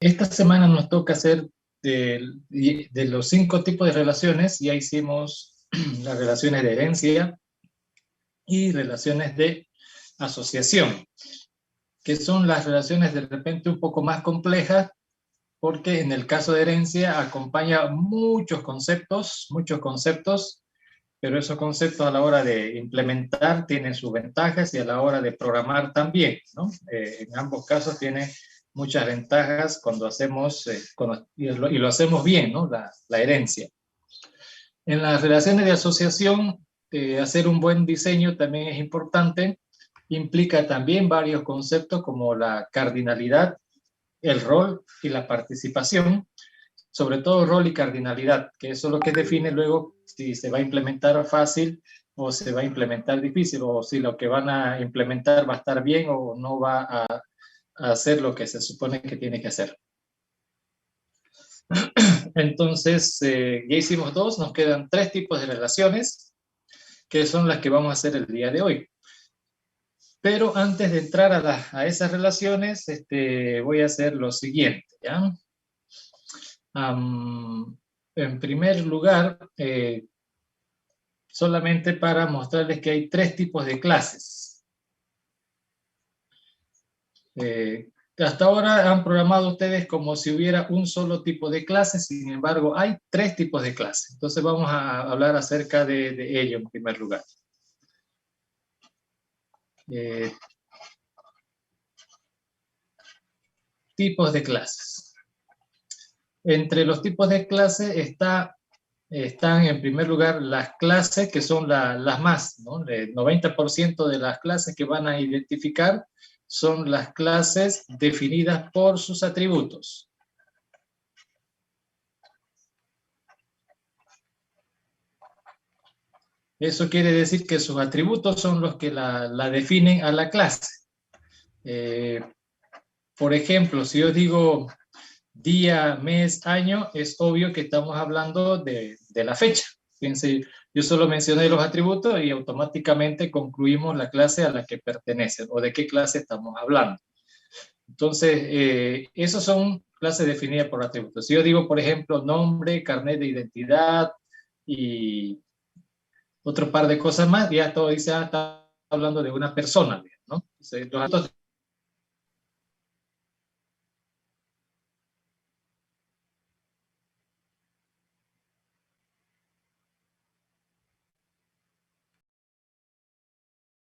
Esta semana nos toca hacer de los 5 tipos de relaciones. Ya hicimos las relaciones de herencia y relaciones de asociación, que son las relaciones de repente un poco más complejas, porque en el caso de herencia acompaña muchos conceptos, pero esos conceptos a la hora de implementar tienen sus ventajas y a la hora de programar también, ¿no? En ambos casos tiene muchas ventajas cuando hacemos, y lo hacemos bien, ¿no? La herencia. En las relaciones de asociación, hacer un buen diseño también es importante. Implica también varios conceptos como la cardinalidad, el rol y la participación, sobre todo rol y cardinalidad, que eso es lo que define luego si se va a implementar fácil o se va a implementar difícil, o si lo que van a implementar va a estar bien o no va a hacer lo que se supone que tiene que hacer. Entonces, ya hicimos 2, nos quedan 3 tipos de relaciones, que son las que vamos a hacer el día de hoy. Pero antes de entrar a esas relaciones, voy a hacer lo siguiente, ¿ya? En primer lugar, solamente para mostrarles que hay 3 tipos de clases. Hasta ahora han programado ustedes como si hubiera un solo tipo de clase, sin embargo hay 3 tipos de clase. Entonces vamos a hablar acerca de ello en primer lugar. Tipos de clases. Entre los tipos de clase están en primer lugar las clases que son las más, ¿no? El 90% de las clases que van a identificar son las clases definidas por sus atributos. Eso quiere decir que sus atributos son los que la definen a la clase. Por ejemplo, si yo digo día, mes, año, es obvio que estamos hablando de la fecha. Fíjense, yo solo mencioné los atributos y automáticamente concluimos la clase a la que pertenecen o de qué clase estamos hablando. Entonces, esos son clases definidas por atributos. Si yo digo, por ejemplo, nombre, carnet de identidad y otro par de cosas más, ya todo dice, está hablando de una persona, ¿no? Entonces, los atributos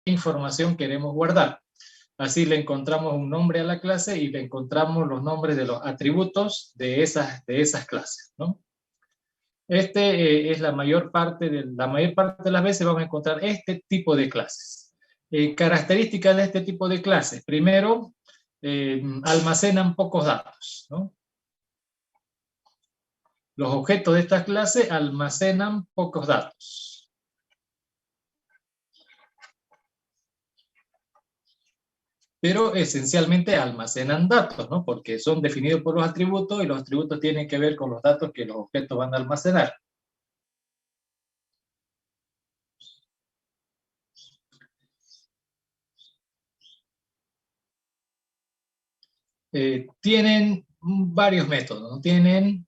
de información queremos guardar. Así le encontramos un nombre a la clase y le encontramos los nombres de los atributos de esas clases, ¿no? Es la mayor parte de las veces vamos a encontrar este tipo de clases. Características de este tipo de clases. Primero, almacenan pocos datos, ¿no? Los objetos de esta clase almacenan pocos datos. Pero esencialmente almacenan datos, ¿no? Porque son definidos por los atributos y los atributos tienen que ver con los datos que los objetos van a almacenar. Tienen varios métodos, ¿no? Tienen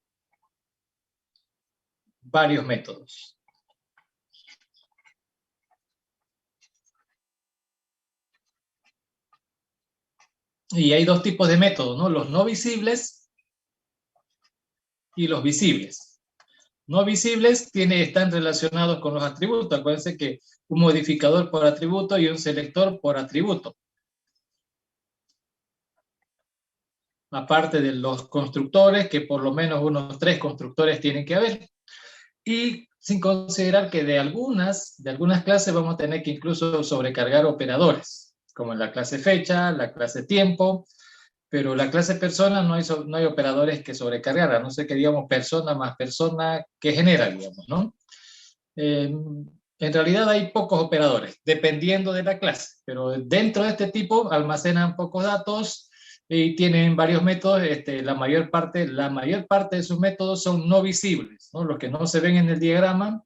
varios métodos. Y hay 2 tipos de métodos, ¿no? Los no visibles y los visibles. No visibles están relacionados con los atributos. Acuérdense que un modificador por atributo y un selector por atributo. Aparte de los constructores, que por lo menos unos 3 constructores tienen que haber. Y sin considerar que de algunas clases vamos a tener que incluso sobrecargar operadores, como en la clase fecha, la clase tiempo, pero la clase persona no hay operadores que sobrecargar, a no ser que digamos persona más persona que genera, digamos, ¿no? En realidad hay pocos operadores, dependiendo de la clase, pero dentro de este tipo almacenan pocos datos y tienen varios métodos. La mayor parte de sus métodos son no visibles, ¿no? Los que no se ven en el diagrama,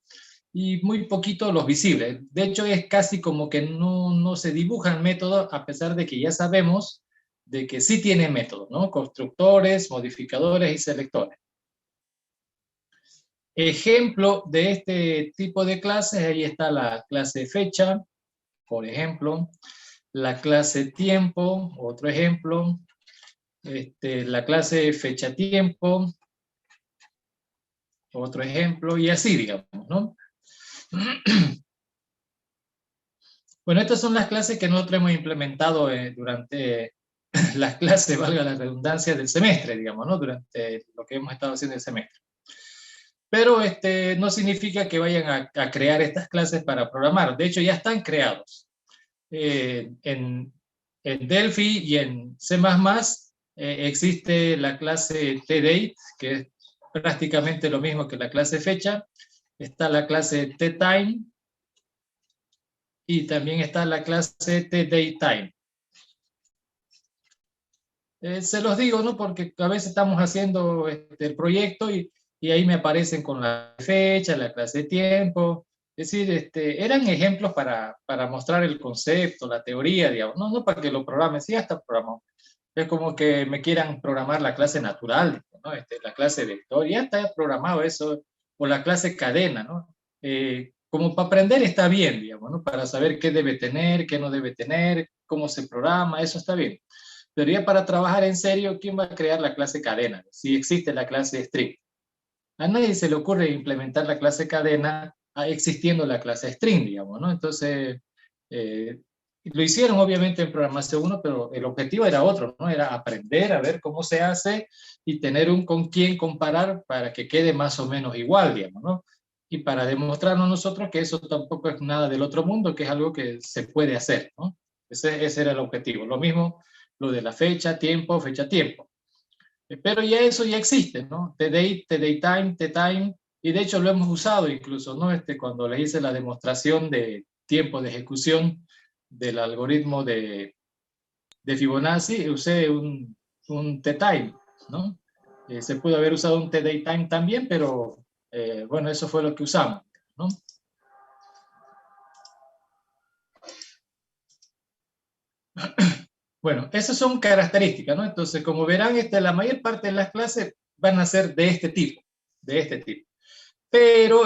y muy poquito los visibles. De hecho, es casi como que no se dibujan métodos, a pesar de que ya sabemos de que sí tiene métodos, ¿no? Constructores, modificadores y selectores. Ejemplo de este tipo de clases, ahí está la clase fecha, por ejemplo, la clase tiempo, otro ejemplo, la clase fecha-tiempo, otro ejemplo, y así, digamos, ¿no? Bueno, estas son las clases que nosotros hemos implementado durante las clases, valga la redundancia, del semestre, digamos, ¿no? Durante lo que hemos estado haciendo el semestre. Pero no significa que vayan a crear estas clases para programar. De hecho, ya están creados. En Delphi y en C++ existe la clase tDate, que es prácticamente lo mismo que la clase fecha. Está la clase tTime y también está la clase tDateTime. Se los digo, ¿no? Porque a veces estamos haciendo el proyecto y ahí me aparecen con la fecha, la clase de tiempo. Es decir, eran ejemplos para mostrar el concepto, la teoría, digamos. No para que lo programen, sí, ya está programado. Es como que me quieran programar la clase natural, ¿no? La clase vector, ya está programado eso, o la clase cadena, ¿no? Como para aprender está bien, digamos, ¿no? Para saber qué debe tener, qué no debe tener, cómo se programa, eso está bien. Pero ya para trabajar en serio, ¿quién va a crear la clase cadena? Si existe la clase string. A nadie se le ocurre implementar la clase cadena existiendo la clase string, digamos, ¿no? Entonces, lo hicieron obviamente en programación 1, pero el objetivo era otro, ¿no? Era aprender a ver cómo se hace y tener un con quién comparar para que quede más o menos igual, digamos, ¿no? Y para demostrarnos nosotros que eso tampoco es nada del otro mundo, que es algo que se puede hacer, ¿no? Ese era el objetivo. Lo mismo lo de la fecha, tiempo, fecha, tiempo. Pero ya eso ya existe, ¿no? tDate, tDateTime, tTime, y de hecho lo hemos usado incluso, ¿no? Cuando le hice la demostración de tiempo de ejecución del algoritmo de Fibonacci, usé un tTime, ¿no? Se pudo haber usado un tDateTime también, pero bueno, eso fue lo que usamos, ¿no? Bueno, esas son características, ¿no? Entonces, como verán, la mayor parte de las clases van a ser de este tipo, de este tipo. Pero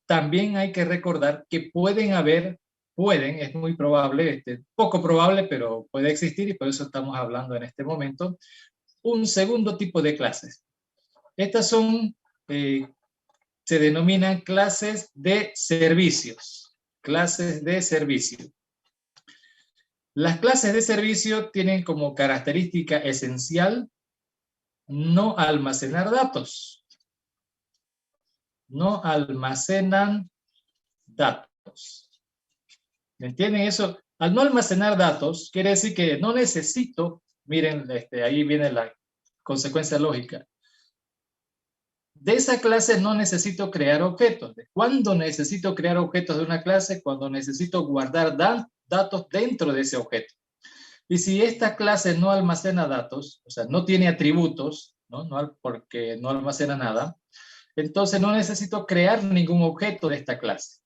también hay que recordar que es muy probable, poco probable, pero puede existir y por eso estamos hablando en este momento, un segundo tipo de clases. Estas se denominan clases de servicios, clases de servicio. Las clases de servicio tienen como característica esencial no almacenar datos. No almacenan datos. ¿Me entienden eso? Al no almacenar datos, quiere decir que no necesito, miren, ahí viene la consecuencia lógica. De esa clase no necesito crear objetos. ¿Cuándo necesito crear objetos de una clase? Cuando necesito guardar datos dentro de ese objeto. Y si esta clase no almacena datos, o sea, no tiene atributos, ¿no? Porque no almacena nada, entonces no necesito crear ningún objeto de esta clase.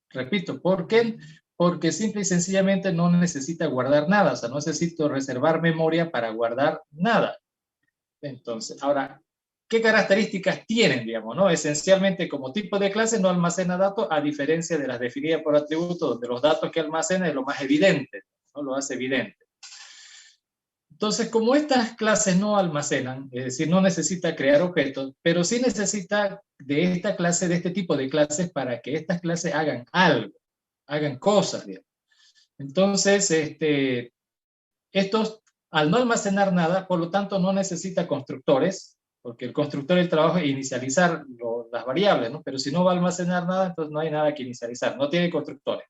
Repito, ¿por qué? Porque simple y sencillamente no necesita guardar nada, o sea, no necesito reservar memoria para guardar nada. Entonces, ahora, ¿qué características tienen, digamos, no? Esencialmente, como tipo de clase no almacena datos, a diferencia de las definidas por atributos, donde los datos que almacena es lo más evidente, ¿no? Lo hace evidente. Entonces, como estas clases no almacenan, es decir, no necesita crear objetos, pero sí necesita de esta clase, de este tipo de clases, para que estas clases hagan algo, hagan cosas, digamos. Entonces, estos, al no almacenar nada, por lo tanto, no necesita constructores, porque el constructor del trabajo es inicializar las variables, ¿no? Pero si no va a almacenar nada, entonces no hay nada que inicializar, no tiene constructores.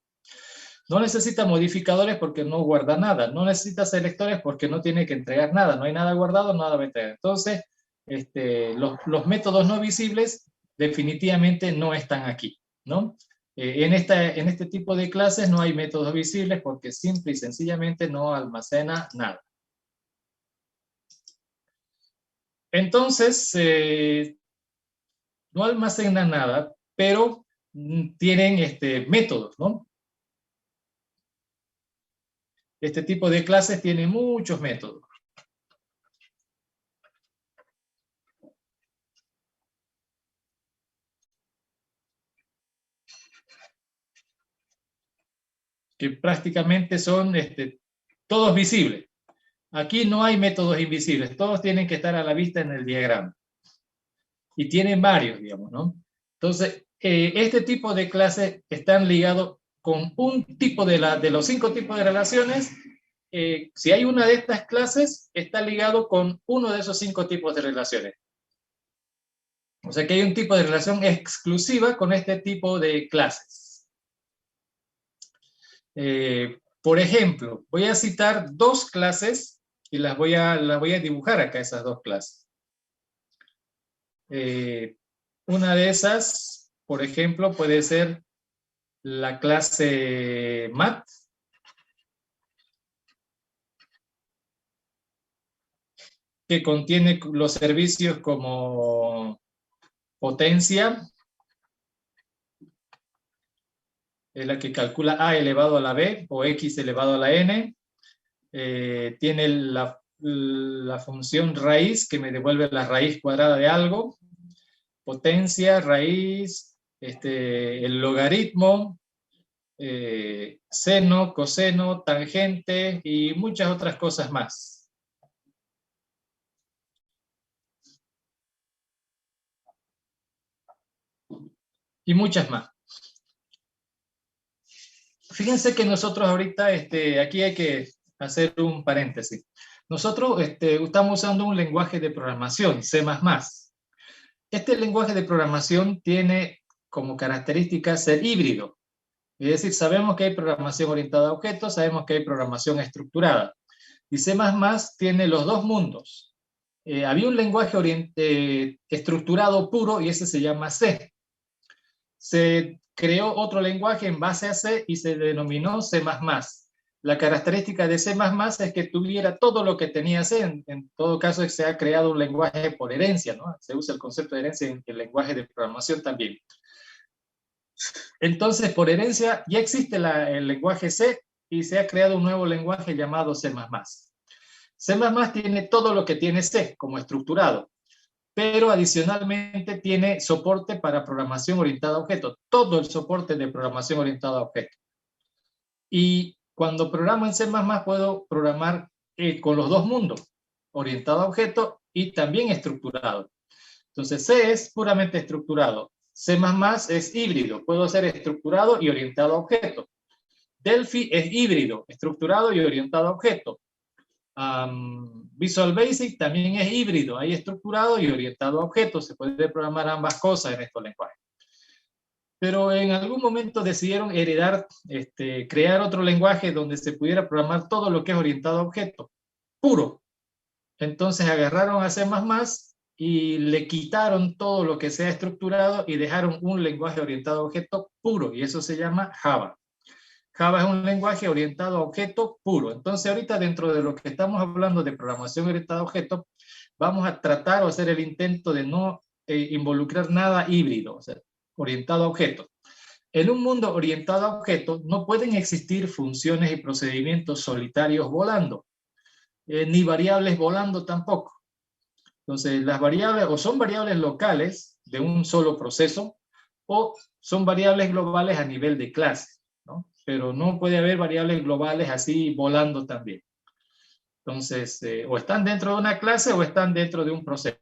No necesita modificadores porque no guarda nada. No necesita selectores porque no tiene que entregar nada. No hay nada guardado, nada va a entregar. Entonces, los métodos no visibles definitivamente no están aquí, ¿no? En este tipo de clases no hay métodos visibles porque simple y sencillamente no almacena nada. Entonces, no almacena nada, pero tienen métodos, ¿no? Este tipo de clases tiene muchos métodos. que prácticamente son todos visibles. Aquí no hay métodos invisibles, todos tienen que estar a la vista en el diagrama. Y tienen varios, digamos, ¿no? Entonces, este tipo de clases están ligados con un tipo de los 5 tipos de relaciones. Si hay una de estas clases, está ligado con uno de esos 5 tipos de relaciones. O sea que hay un tipo de relación exclusiva con este tipo de clases. Por ejemplo, voy a citar 2 clases y las voy a dibujar acá, esas 2 clases. Una de esas, por ejemplo, puede ser la clase mat, que contiene los servicios como potencia, es la que calcula a elevado a la b o x elevado a la n. Tiene la función raíz que me devuelve la raíz cuadrada de algo, potencia, raíz, el logaritmo, seno, coseno, tangente y muchas otras cosas más. Y muchas más. Fíjense que nosotros ahorita, aquí hay que hacer un paréntesis. Nosotros estamos usando un lenguaje de programación, C++. Este lenguaje de programación tiene como característica ser híbrido. Es decir, sabemos que hay programación orientada a objetos, sabemos que hay programación estructurada. Y C++ tiene los 2 mundos. Había un lenguaje estructurado puro y ese se llama C. Se creó otro lenguaje en base a C y se denominó C++. La característica de C++ es que tuviera todo lo que tenía C. En todo caso, se ha creado un lenguaje por herencia, ¿no? Se usa el concepto de herencia en el lenguaje de programación también. Entonces, por herencia, ya existe el lenguaje C y se ha creado un nuevo lenguaje llamado C++. C++ tiene todo lo que tiene C como estructurado, pero adicionalmente tiene soporte para programación orientada a objetos, todo el soporte de programación orientada a objetos. Y cuando programo en C++ puedo programar con los 2 mundos, orientado a objetos y también estructurado. Entonces C es puramente estructurado, C++ es híbrido, puedo ser estructurado y orientado a objetos. Delphi es híbrido, estructurado y orientado a objetos. Visual Basic también es híbrido, hay estructurado y orientado a objetos, se puede programar ambas cosas en estos lenguajes. Pero en algún momento decidieron heredar, crear otro lenguaje donde se pudiera programar todo lo que es orientado a objetos, puro. Entonces agarraron a C++ y le quitaron todo lo que sea estructurado y dejaron un lenguaje orientado a objetos puro, y eso se llama Java. Java es un lenguaje orientado a objetos puro. Entonces ahorita dentro de lo que estamos hablando de programación orientada a objetos, vamos a tratar o hacer el intento de no involucrar nada híbrido, o sea, orientado a objetos. En un mundo orientado a objetos no pueden existir funciones y procedimientos solitarios volando, ni variables volando tampoco. Entonces las variables o son variables locales de un solo proceso o son variables globales a nivel de clase, ¿no? Pero no puede haber variables globales así volando también. Entonces, o están dentro de una clase o están dentro de un proceso.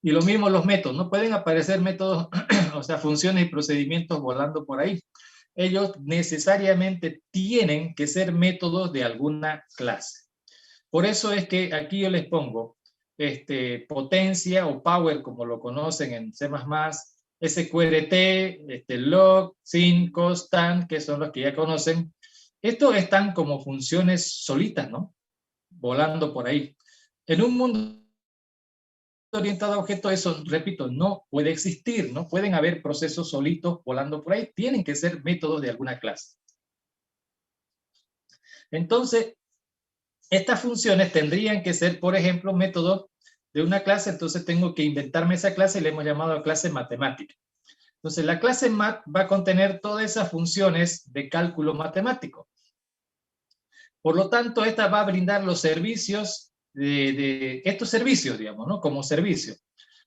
Y lo mismo los métodos, no pueden aparecer métodos, o sea, funciones y procedimientos volando por ahí. Ellos necesariamente tienen que ser métodos de alguna clase. Por eso es que aquí yo les pongo potencia o power, como lo conocen en C++, SQRT, log, sin, constant, que son los que ya conocen. Estos están como funciones solitas, ¿no? Volando por ahí. En un mundo orientado a objetos, eso, repito, no puede existir, no pueden haber procesos solitos volando por ahí, tienen que ser métodos de alguna clase. Entonces, estas funciones tendrían que ser, por ejemplo, métodos de una clase, entonces tengo que inventarme esa clase y le hemos llamado clase matemática. Entonces, la clase mat va a contener todas esas funciones de cálculo matemático. Por lo tanto, esta va a brindar los servicios de estos servicios, digamos, ¿no? Como servicio.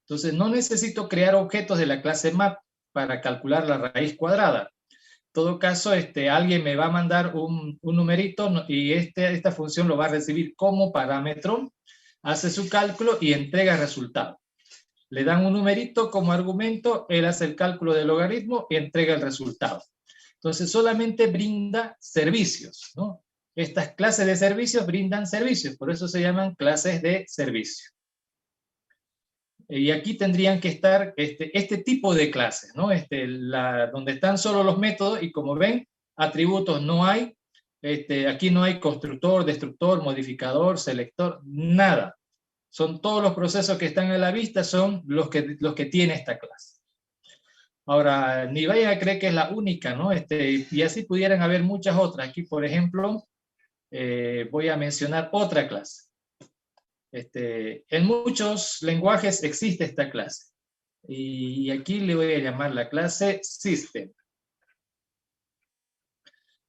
Entonces, no necesito crear objetos de la clase mat para calcular la raíz cuadrada. todo caso, alguien me va a mandar un numerito y esta función lo va a recibir como parámetro, hace su cálculo y entrega el resultado. Le dan un numerito como argumento, él hace el cálculo del logaritmo y entrega el resultado. Entonces solamente brinda servicios, ¿no? Estas clases de servicios brindan servicios, por eso se llaman clases de servicio. Y aquí tendrían que estar este tipo de clases, ¿no? Donde están solo los métodos y como ven, atributos no hay. Aquí no hay constructor, destructor, modificador, selector, nada. Son todos los procesos que están a la vista, son los que tiene esta clase. Ahora, ni vayan a creer que es la única, ¿no? Y así pudieran haber muchas otras. Aquí, por ejemplo, voy a mencionar otra clase. En muchos lenguajes existe esta clase. Y aquí le voy a llamar la clase System.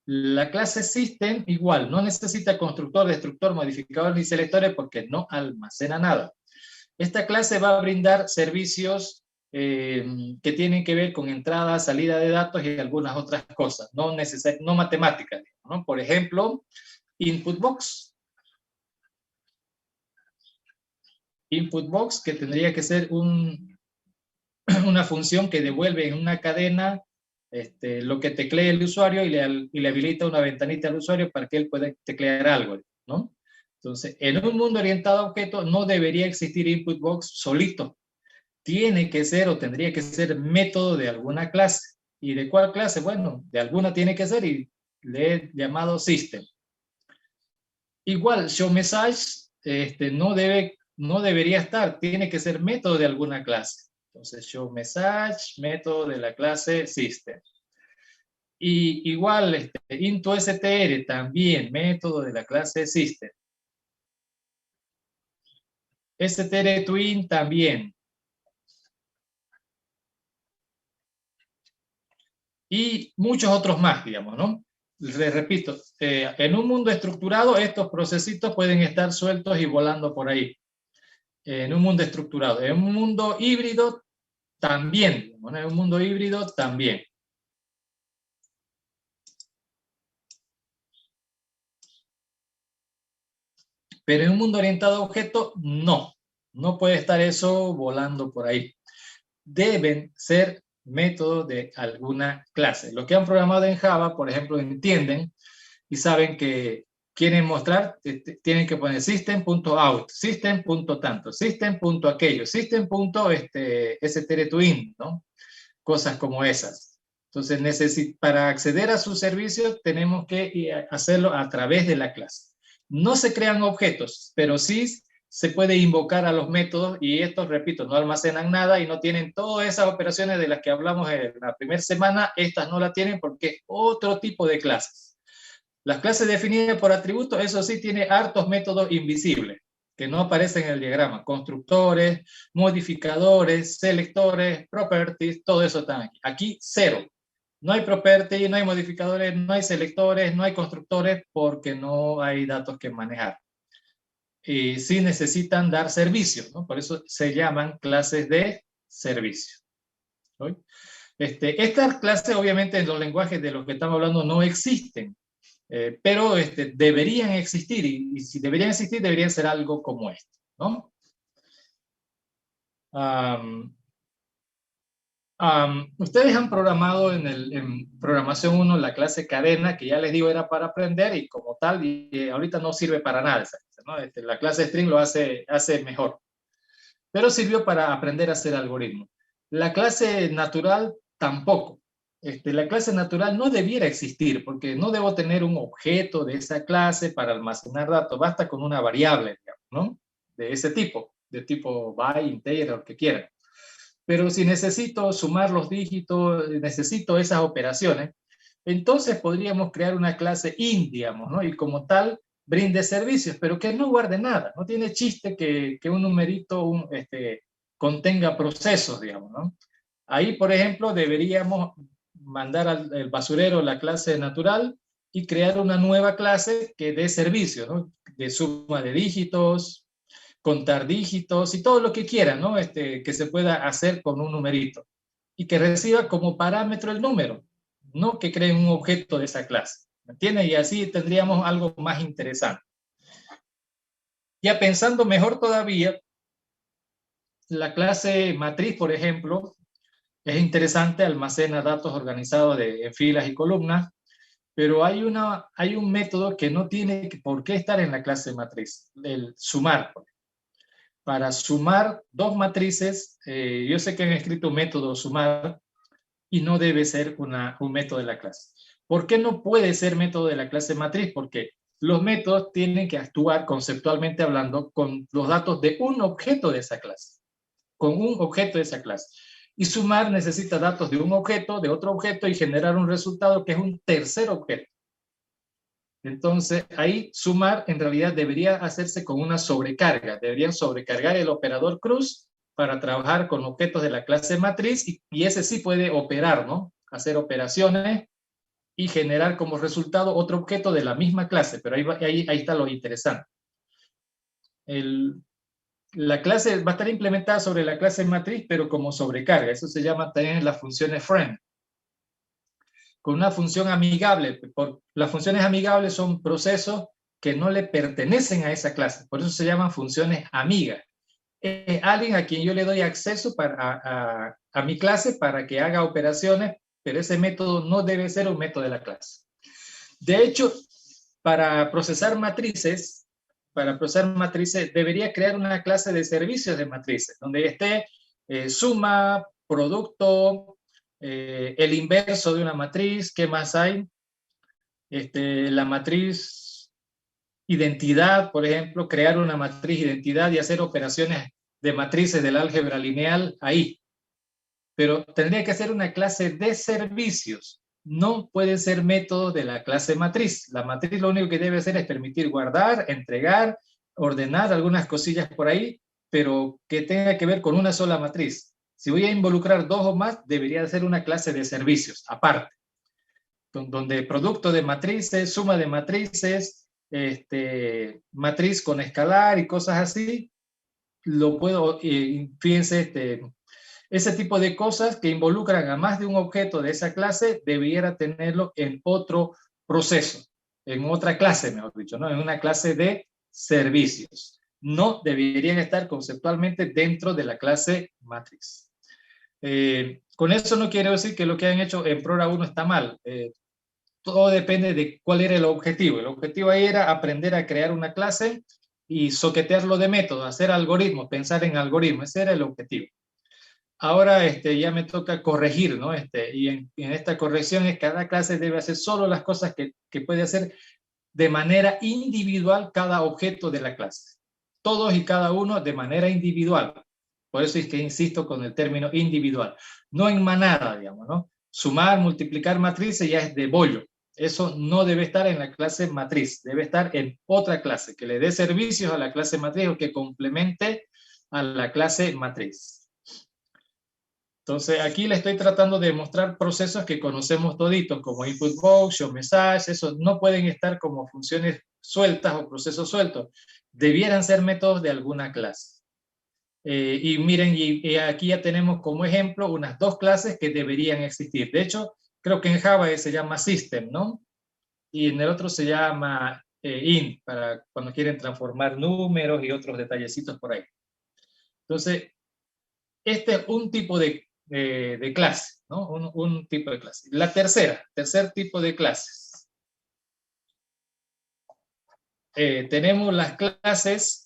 La clase System, igual, no necesita constructor, destructor, modificador ni selectores porque no almacena nada. Esta clase va a brindar servicios que tienen que ver con entrada, salida de datos y algunas otras cosas, no matemáticas, ¿no? Por ejemplo, Input Box. Input Box, que tendría que ser una función que devuelve en una cadena lo que teclee el usuario y le habilita una ventanita al usuario para que él pueda teclear algo, ¿no? Entonces, en un mundo orientado a objetos no debería existir Input Box solito. Tiene que ser o tendría que ser método de alguna clase. ¿Y de cuál clase? Bueno, de alguna tiene que ser y le he llamado System. Igual, ShowMessage no debería estar, tiene que ser método de alguna clase. Entonces, ShowMessage, método de la clase System. Y igual, IntoStr también, método de la clase System. StrTwin también. Y muchos otros más, digamos, ¿no? Les repito, en un mundo estructurado estos procesitos pueden estar sueltos y volando por ahí. En un mundo estructurado. En un mundo híbrido también. ¿No? En un mundo híbrido también. Pero en un mundo orientado a objetos, no. No puede estar eso volando por ahí. Deben ser métodos de alguna clase. Los que han programado en Java, por ejemplo, entienden y saben que quieren mostrar, tienen que poner system.out, system.tanto, system.aquello, system.strTwin, ¿no? Cosas como esas. Entonces, para acceder a sus servicios, tenemos que hacerlo a través de la clase. No se crean objetos, pero sí se puede invocar a los métodos y estos, repito, no almacenan nada y no tienen todas esas operaciones de las que hablamos en la primera semana. Estas no la tienen porque es otro tipo de clases. Las clases definidas por atributos, eso sí, tiene hartos métodos invisibles que no aparecen en el diagrama. Constructores, modificadores, selectores, properties, todo eso está aquí. Aquí cero. No hay property, no hay modificadores, no hay selectores, no hay constructores porque no hay datos que manejar. Y sí necesitan dar servicios, ¿no? Por eso se llaman clases de servicio. ¿Sí? Estas clases obviamente en los lenguajes de los que estamos hablando no existen, pero deberían existir y si deberían existir deberían ser algo como esto, ¿no? Ustedes han programado en programación 1 la clase cadena, que ya les digo era para aprender y como tal, y ahorita no sirve para nada esa clase, ¿no? La clase string lo hace mejor, pero sirvió para aprender a hacer algoritmos. La clase natural tampoco. La clase natural no debiera existir porque no debo tener un objeto de esa clase para almacenar datos, basta con una variable, digamos, ¿no? De ese tipo, de tipo byte, integer, lo que quieran. Pero si necesito sumar los dígitos, necesito esas operaciones, entonces podríamos crear una clase int, digamos, ¿no? Y como tal, brinde servicios, pero que no guarde nada. No tiene chiste que un numerito contenga procesos, digamos, ¿no? Ahí, por ejemplo, deberíamos mandar al basurero la clase natural y crear una nueva clase que dé servicio, ¿no? De suma de dígitos, contar dígitos y todo lo que quieran, ¿no? Que se pueda hacer con un numerito y que reciba como parámetro el número. no que creen un objeto de esa clase. ¿Me entiendes? Y así tendríamos algo más interesante. Ya pensando mejor todavía, la clase matriz, por ejemplo, es interesante, almacena datos organizados en filas y columnas, pero hay un método que no tiene por qué estar en la clase matriz, el sumar. Para sumar dos matrices, yo sé que han escrito un método sumar y no debe ser un método de la clase. ¿Por qué no puede ser método de la clase matriz? Porque los métodos tienen que actuar conceptualmente hablando con los datos de un objeto de esa clase, con un objeto de esa clase. Y sumar necesita datos de un objeto, de otro objeto y generar un resultado que es un tercer objeto. Entonces, ahí sumar en realidad debería hacerse con una sobrecarga. Deberían sobrecargar el operador cruz para trabajar con objetos de la clase matriz y ese sí puede operar, ¿no? Hacer operaciones y generar como resultado otro objeto de la misma clase, pero ahí está lo interesante. La clase va a estar implementada sobre la clase matriz, pero como sobrecarga. Eso se llama también las funciones friend. Con una función amigable. Las funciones amigables son procesos que no le pertenecen a esa clase. Por eso se llaman funciones amigas. Alguien a quien yo le doy acceso a mi clase para que haga operaciones, pero ese método no debe ser un método de la clase. De hecho, para procesar matrices, debería crear una clase de servicios de matrices, donde esté suma, producto, el inverso de una matriz. ¿Qué más hay? La matriz identidad, por ejemplo, crear una matriz identidad y hacer operaciones de matrices del álgebra lineal ahí. Pero tendría que ser una clase de servicios. No puede ser método de la clase matriz. La matriz lo único que debe hacer es permitir guardar, entregar, ordenar algunas cosillas por ahí, pero que tenga que ver con una sola matriz. Si voy a involucrar dos o más, debería ser una clase de servicios, aparte, donde producto de matrices, suma de matrices, matriz con escalar y cosas así, lo puedo, fíjense, ese tipo de cosas que involucran a más de un objeto de esa clase, debiera tenerlo en otro proceso, en otra clase, mejor dicho, ¿no? En una clase de servicios. No deberían estar conceptualmente dentro de la clase matriz. Con eso no quiero decir que lo que han hecho en Prora 1 está mal. Todo depende de cuál era el objetivo. El objetivo ahí era aprender a crear una clase y soquetearlo de métodos, hacer algoritmos, pensar en algoritmos. Ese era el objetivo. Ahora ya me toca corregir, ¿no? Y en esta corrección es cada clase debe hacer solo las cosas que puede hacer de manera individual cada objeto de la clase. Todos y cada uno de manera individual. Por eso es que insisto con el término individual. No en manada, digamos, ¿no? Sumar, multiplicar matrices ya es de bollo. Eso no debe estar en la clase matriz. Debe estar en otra clase que le dé servicios a la clase matriz o que complemente a la clase matriz. Entonces, aquí le estoy tratando de mostrar procesos que conocemos toditos, como input box, show message. Esos no pueden estar como funciones sueltas o procesos sueltos. Debieran ser métodos de alguna clase. Y miren, y aquí ya tenemos como ejemplo unas dos clases que deberían existir. De hecho, creo que en Java se llama system, ¿no? Y en el otro se llama int, para cuando quieren transformar números y otros detallecitos por ahí. Entonces, este es un tipo de clase, ¿no? Un tipo de clase. La tercer tipo de clases. Tenemos las clases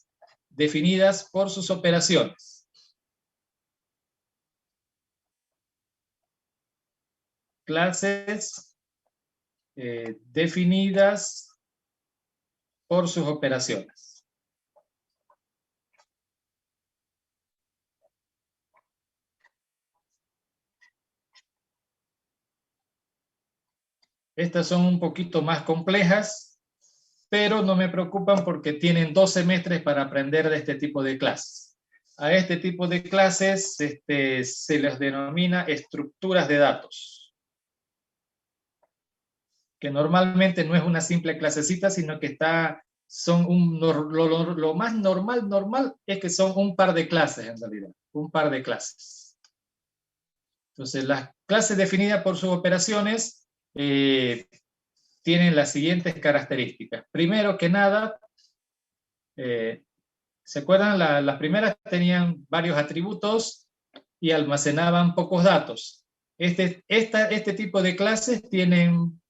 definidas por sus operaciones. Clases definidas por sus operaciones. Estas son un poquito más complejas, pero no me preocupan porque tienen 2 semestres para aprender de este tipo de clases. A este tipo de clases se les denomina estructuras de datos, que normalmente no es una simple clasecita, sino que lo más normal es que son un par de clases en realidad, un par de clases. Entonces, las clases definidas por sus operaciones tienen las siguientes características. Primero que nada, ¿se acuerdan? Las primeras tenían varios atributos y almacenaban pocos datos. Este tipo de clases tienen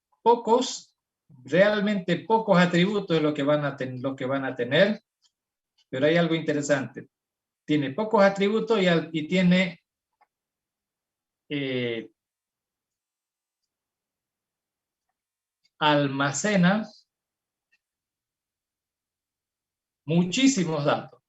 realmente pocos atributos de lo que van a tener, pero hay algo interesante. Tiene pocos atributos y tiene almacena muchísimos datos.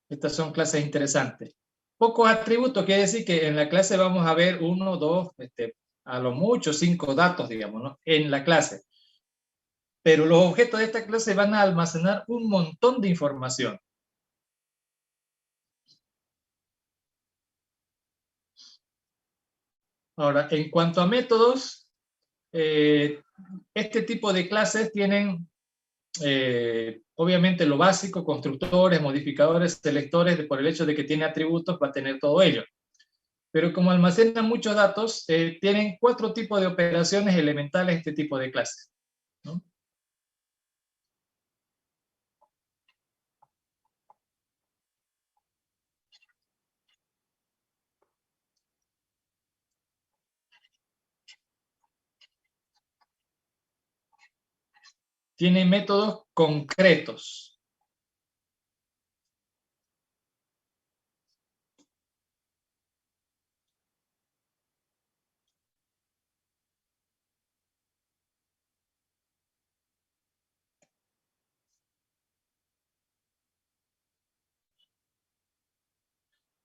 Estas son clases interesantes. Pocos atributos quiere decir que en la clase vamos a ver 1, 2, a lo mucho 5 datos, digamos, ¿no? En la clase. Pero los objetos de esta clase van a almacenar un montón de información. Ahora, en cuanto a métodos, este tipo de clases tienen, obviamente, lo básico: constructores, modificadores, selectores. Por el hecho de que tiene atributos, va a tener todo ello. Pero como almacenan muchos datos, tienen 4 tipos de operaciones elementales este tipo de clases, ¿no? Tienen métodos concretos.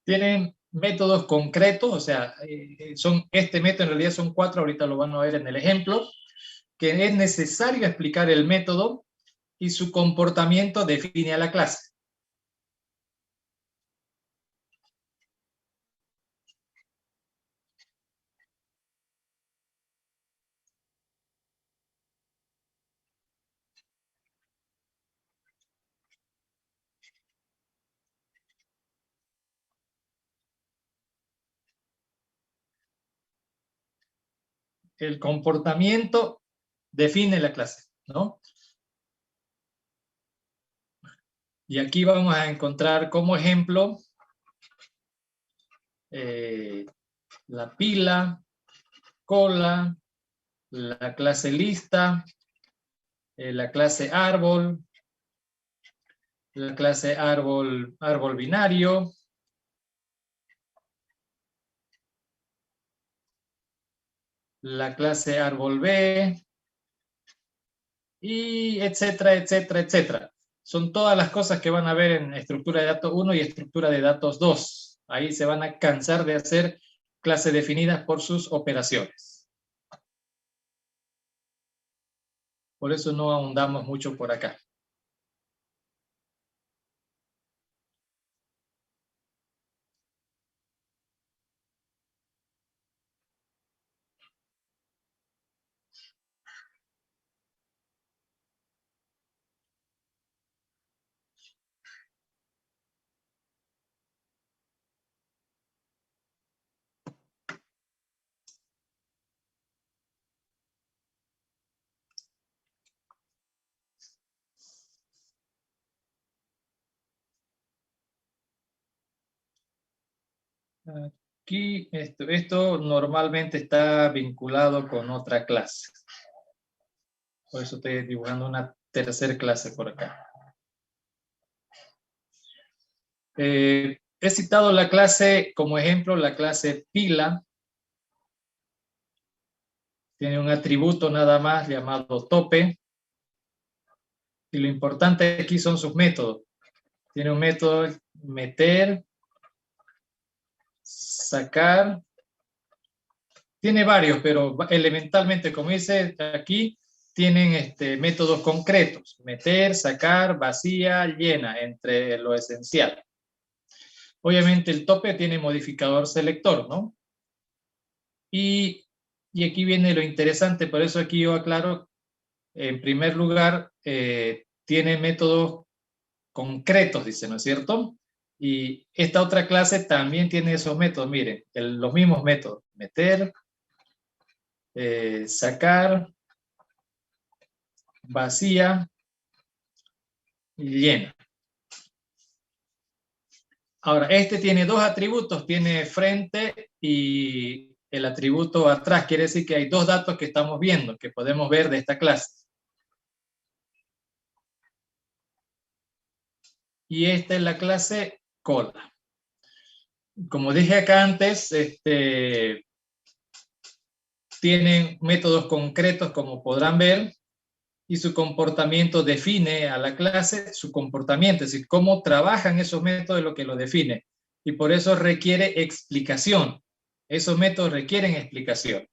Tienen métodos concretos, o sea, este método en realidad son 4, ahorita lo van a ver en el ejemplo, que es necesario explicar el método y su comportamiento define a la clase. El comportamiento define la clase, ¿no? Y aquí vamos a encontrar como ejemplo la pila, cola, la clase lista, la clase árbol, la clase árbol binario, la clase árbol B, y etcétera, etcétera, etcétera. Son todas las cosas que van a ver en estructura de datos 1 y estructura de datos 2. Ahí se van a cansar de hacer clases definidas por sus operaciones. Por eso no ahondamos mucho por acá. Aquí, esto normalmente está vinculado con otra clase. Por eso estoy dibujando una tercera clase por acá. He citado la clase como ejemplo, la clase pila. Tiene un atributo nada más llamado tope. Y lo importante aquí son sus métodos. Tiene un método meter, sacar. Tiene varios, pero elementalmente, como dice aquí, tienen métodos concretos: meter, sacar, vacía, llena, entre lo esencial. Obviamente el tope tiene modificador selector, ¿no? Y aquí viene lo interesante, por eso aquí yo aclaro, en primer lugar, tiene métodos concretos, dice, ¿no es cierto? Y esta otra clase también tiene esos métodos. Miren, los mismos métodos. Meter, sacar, vacía y llena. Ahora, este tiene dos atributos. Tiene frente y el atributo atrás. Quiere decir que hay dos datos que estamos viendo, que podemos ver de esta clase. Y esta es la clase cola. Como dije acá antes, tienen métodos concretos, como podrán ver, y su comportamiento define a la clase su comportamiento, es decir, cómo trabajan esos métodos es lo que lo define. Y por eso requiere explicación. Esos métodos requieren explicación.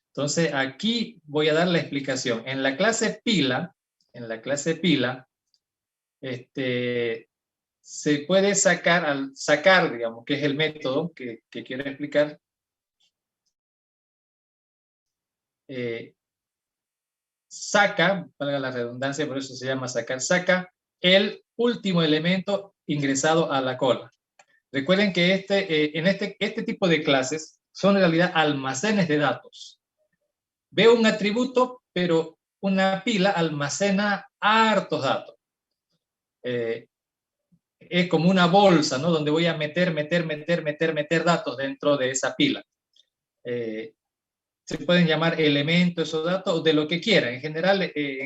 Entonces, aquí voy a dar la explicación. En la clase pila, se puede sacar, digamos, que es el método que quiero explicar, saca, valga la redundancia, por eso se llama sacar, saca el último elemento ingresado a la cola. Recuerden que este tipo de clases son en realidad almacenes de datos. Veo un atributo, pero una pila almacena hartos datos. Es como una bolsa, ¿no? Donde voy a meter datos dentro de esa pila. Se pueden llamar elementos esos datos, de lo que quieran, en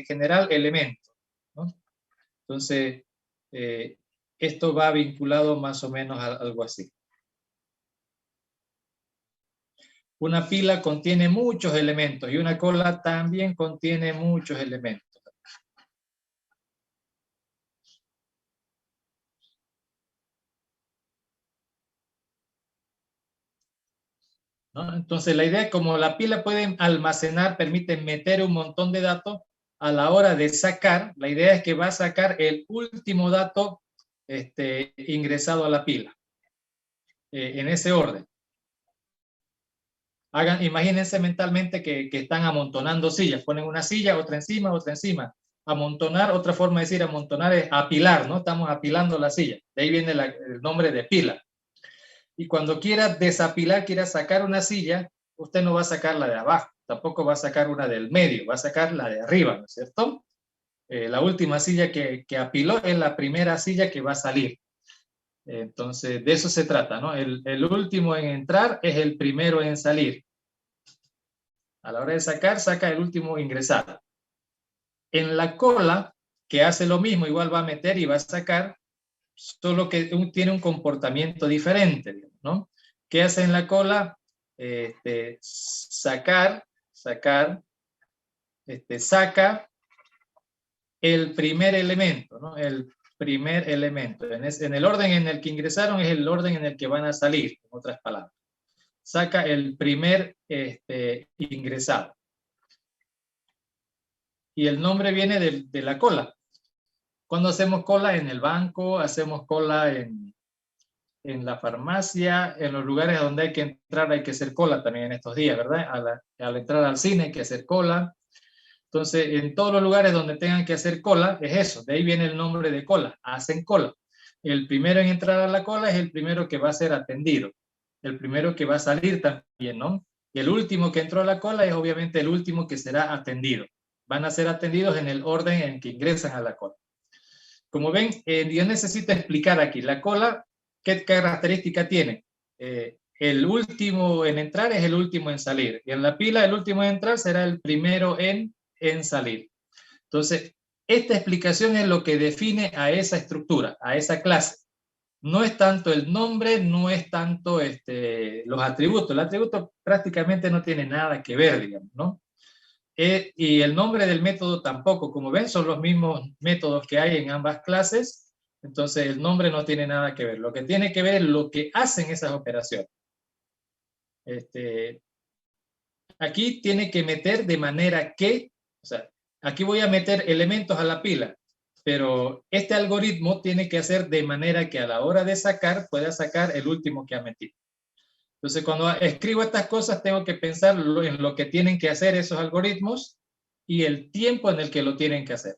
general elementos, ¿no? Entonces, esto va vinculado más o menos a algo así. Una pila contiene muchos elementos y una cola también contiene muchos elementos. ¿No? Entonces, la idea es como la pila puede almacenar, permite meter un montón de datos, a la hora de sacar, la idea es que va a sacar el último dato ingresado a la pila, en ese orden. Imagínense mentalmente que están amontonando sillas, ponen una silla, otra encima, otra encima. Amontonar, otra forma de decir amontonar es apilar, ¿no? Estamos apilando la silla, de ahí viene el nombre de pila. Y cuando quiera desapilar, quiera sacar una silla, usted no va a sacar la de abajo, tampoco va a sacar una del medio, va a sacar la de arriba, ¿no es cierto? La última silla que apiló es la primera silla que va a salir. Entonces, de eso se trata, ¿no? El último en entrar es el primero en salir. A la hora de sacar, saca el último ingresado. En la cola, que hace lo mismo, igual va a meter y va a sacar, solo que tiene un comportamiento diferente, ¿no? ¿Qué hace en la cola? Saca el primer elemento, ¿no? El primer elemento. En el orden en el que ingresaron es el orden en el que van a salir, en otras palabras. Saca el primer ingresado. Y el nombre viene de la cola. Cuando hacemos cola en el banco, hacemos cola en la farmacia, en los lugares donde hay que entrar hay que hacer cola también en estos días, ¿verdad? Al entrar al cine hay que hacer cola. Entonces, en todos los lugares donde tengan que hacer cola, es eso, de ahí viene el nombre de cola, hacen cola. El primero en entrar a la cola es el primero que va a ser atendido, el primero que va a salir también, ¿no? Y el último que entró a la cola es obviamente el último que será atendido. Van a ser atendidos en el orden en que ingresan a la cola. Como ven, yo necesito explicar aquí, la cola, ¿qué característica tiene? El último en entrar es el último en salir. Y en la pila, el último en entrar será el primero en salir. Entonces, esta explicación es lo que define a esa estructura, a esa clase. No es tanto el nombre, no es tanto los atributos. El atributo prácticamente no tiene nada que ver, digamos, ¿no? Y el nombre del método tampoco. Como ven, son los mismos métodos que hay en ambas clases. Entonces, el nombre no tiene nada que ver. Lo que tiene que ver es lo que hacen esas operaciones. Aquí tiene que meter de manera que, o sea, aquí voy a meter elementos a la pila, pero este algoritmo tiene que hacer de manera que a la hora de sacar, pueda sacar el último que ha metido. Entonces, cuando escribo estas cosas, tengo que pensar en lo que tienen que hacer esos algoritmos y el tiempo en el que lo tienen que hacer.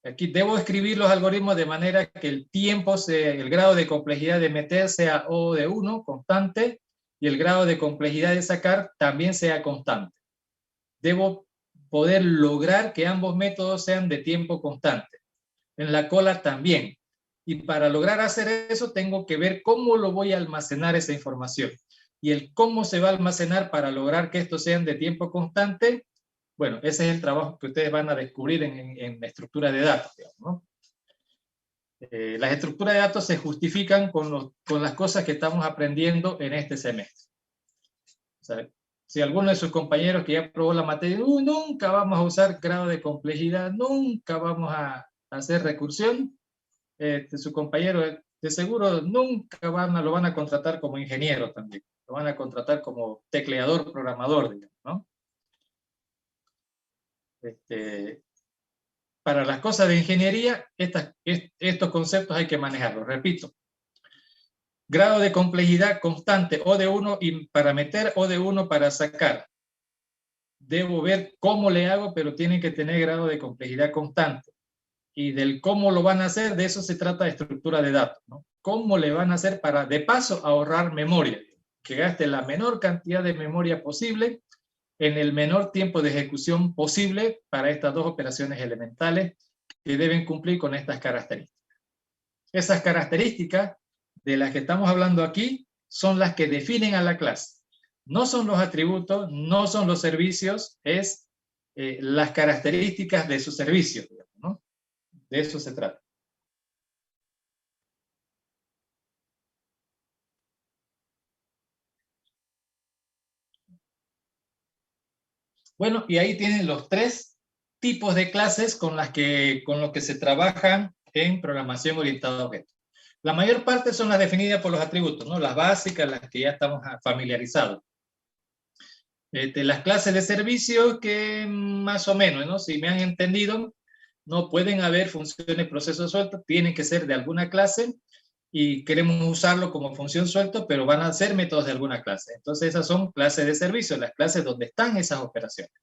Aquí debo escribir los algoritmos de manera que el tiempo, el grado de complejidad de meter sea O de 1, constante, y el grado de complejidad de sacar también sea constante. Debo poder lograr que ambos métodos sean de tiempo constante. En la cola también. Y para lograr hacer eso, tengo que ver cómo lo voy a almacenar esa información. Y el cómo se va a almacenar para lograr que estos sean de tiempo constante, bueno, ese es el trabajo que ustedes van a descubrir en la estructura de datos, digamos, ¿no? Las estructuras de datos se justifican con las cosas que estamos aprendiendo en este semestre. O sea, si alguno de sus compañeros que ya probó la materia, nunca vamos a usar grado de complejidad, nunca vamos a hacer recursión, su compañero de seguro nunca lo van a contratar como ingeniero también, lo van a contratar como tecleador, programador, digamos, ¿no? Para las cosas de ingeniería, estos conceptos hay que manejarlos. Repito, grado de complejidad constante O de 1 y para meter O de 1 para sacar. Debo ver cómo le hago, pero tienen que tener grado de complejidad constante. Y del cómo lo van a hacer, de eso se trata de estructura de datos, ¿no? ¿Cómo le van a hacer para, de paso, ahorrar memoria? Que gaste la menor cantidad de memoria posible en el menor tiempo de ejecución posible para estas dos operaciones elementales que deben cumplir con estas características. Esas características de las que estamos hablando aquí son las que definen a la clase. No son los atributos, no son los servicios, es las características de su servicio, digamos, ¿no? De eso se trata. Bueno, y ahí tienen los tres tipos de clases con los que se trabajan en programación orientada a objetos. La mayor parte son las definidas por los atributos, ¿no? Las básicas, las que ya estamos familiarizados. Las clases de servicio que más o menos, ¿no? Si me han entendido, no pueden haber funciones procesos sueltos, tienen que ser de alguna clase y queremos usarlo como función suelto, pero van a ser métodos de alguna clase. Entonces esas son clases de servicio, las clases donde están esas operaciones.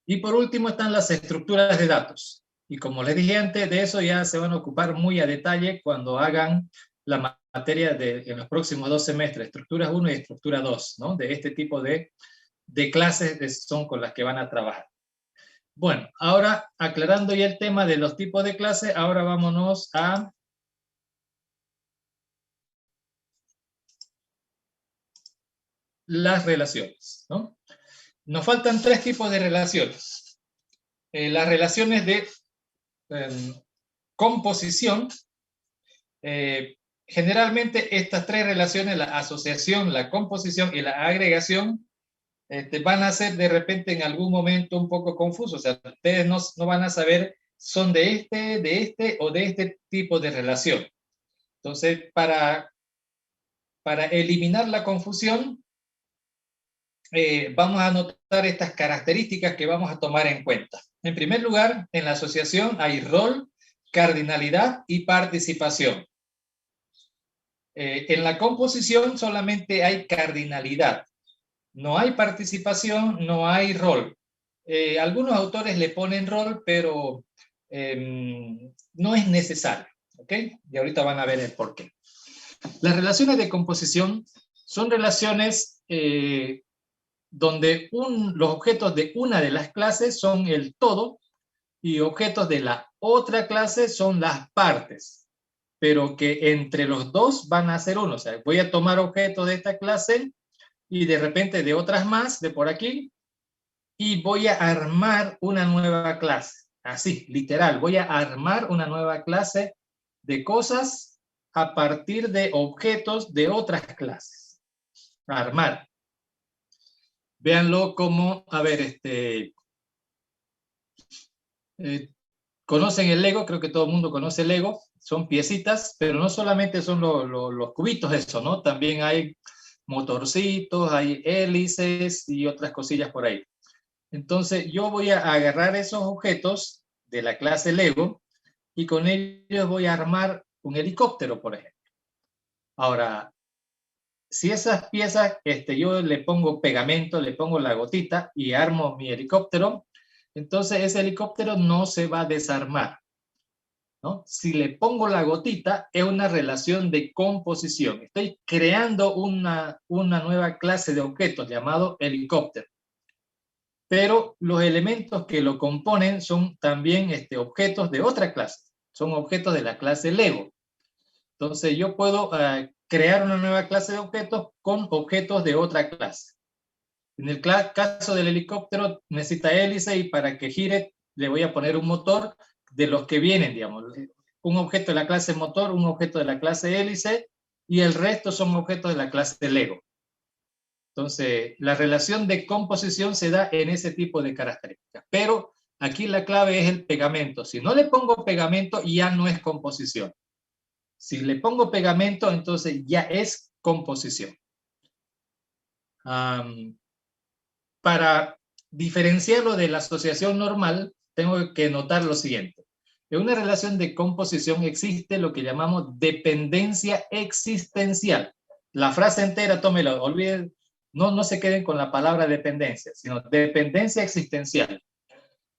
Y por último están las estructuras de datos. Y como les dije antes, de eso ya se van a ocupar muy a detalle cuando hagan la materia en los próximos 2 semestres, estructuras 1 y estructura 2, ¿no? De este tipo de clases son con las que van a trabajar. Bueno, ahora aclarando ya el tema de los tipos de clases, ahora vámonos a las relaciones, ¿no? Nos faltan 3 tipos de relaciones. Las relaciones de composición. Generalmente estas 3 relaciones, la asociación, la composición y la agregación, van a ser de repente en algún momento un poco confusos. O sea, ustedes no van a saber son de este o de este tipo de relación. Entonces, para eliminar la confusión, vamos a anotar estas características que vamos a tomar en cuenta. En primer lugar, en la asociación hay rol, cardinalidad y participación. En la composición solamente hay cardinalidad. No hay participación, no hay rol. Algunos autores le ponen rol, pero no es necesario. ¿Ok? Y ahorita van a ver el porqué. Las relaciones de composición son relaciones donde los objetos de una de las clases son el todo y objetos de la otra clase son las partes, pero que entre los dos van a ser uno. O sea, voy a tomar objetos de esta clase y de repente de otras más, de por aquí, y voy a armar una nueva clase. Así, literal, voy a armar una nueva clase de cosas a partir de objetos de otras clases. Armar. Véanlo como, a ver, conocen el Lego, creo que todo el mundo conoce el Lego, son piecitas, pero no solamente son los cubitos eso, ¿no? También hay motorcitos, hay hélices y otras cosillas por ahí. Entonces yo voy a agarrar esos objetos de la clase Lego y con ellos voy a armar un helicóptero, por ejemplo. Ahora, si esas piezas yo le pongo pegamento, le pongo la gotita y armo mi helicóptero, entonces ese helicóptero no se va a desarmar, ¿no? Si le pongo la gotita, es una relación de composición. Estoy creando una nueva clase de objetos llamado helicóptero. Pero los elementos que lo componen son también objetos de otra clase. Son objetos de la clase Lego. Entonces yo puedo crear una nueva clase de objetos con objetos de otra clase. En el caso del helicóptero necesita hélice y para que gire le voy a poner un motor de los que vienen, digamos. Un objeto de la clase motor, un objeto de la clase hélice y el resto son objetos de la clase Lego. Entonces, la relación de composición se da en ese tipo de características. Pero aquí la clave es el pegamento. Si no le pongo pegamento, ya no es composición. Si le pongo pegamento, entonces ya es composición. Para diferenciarlo de la asociación normal, tengo que notar lo siguiente. En una relación de composición existe lo que llamamos dependencia existencial. La frase entera, tómela, olviden, no se queden con la palabra dependencia, sino dependencia existencial.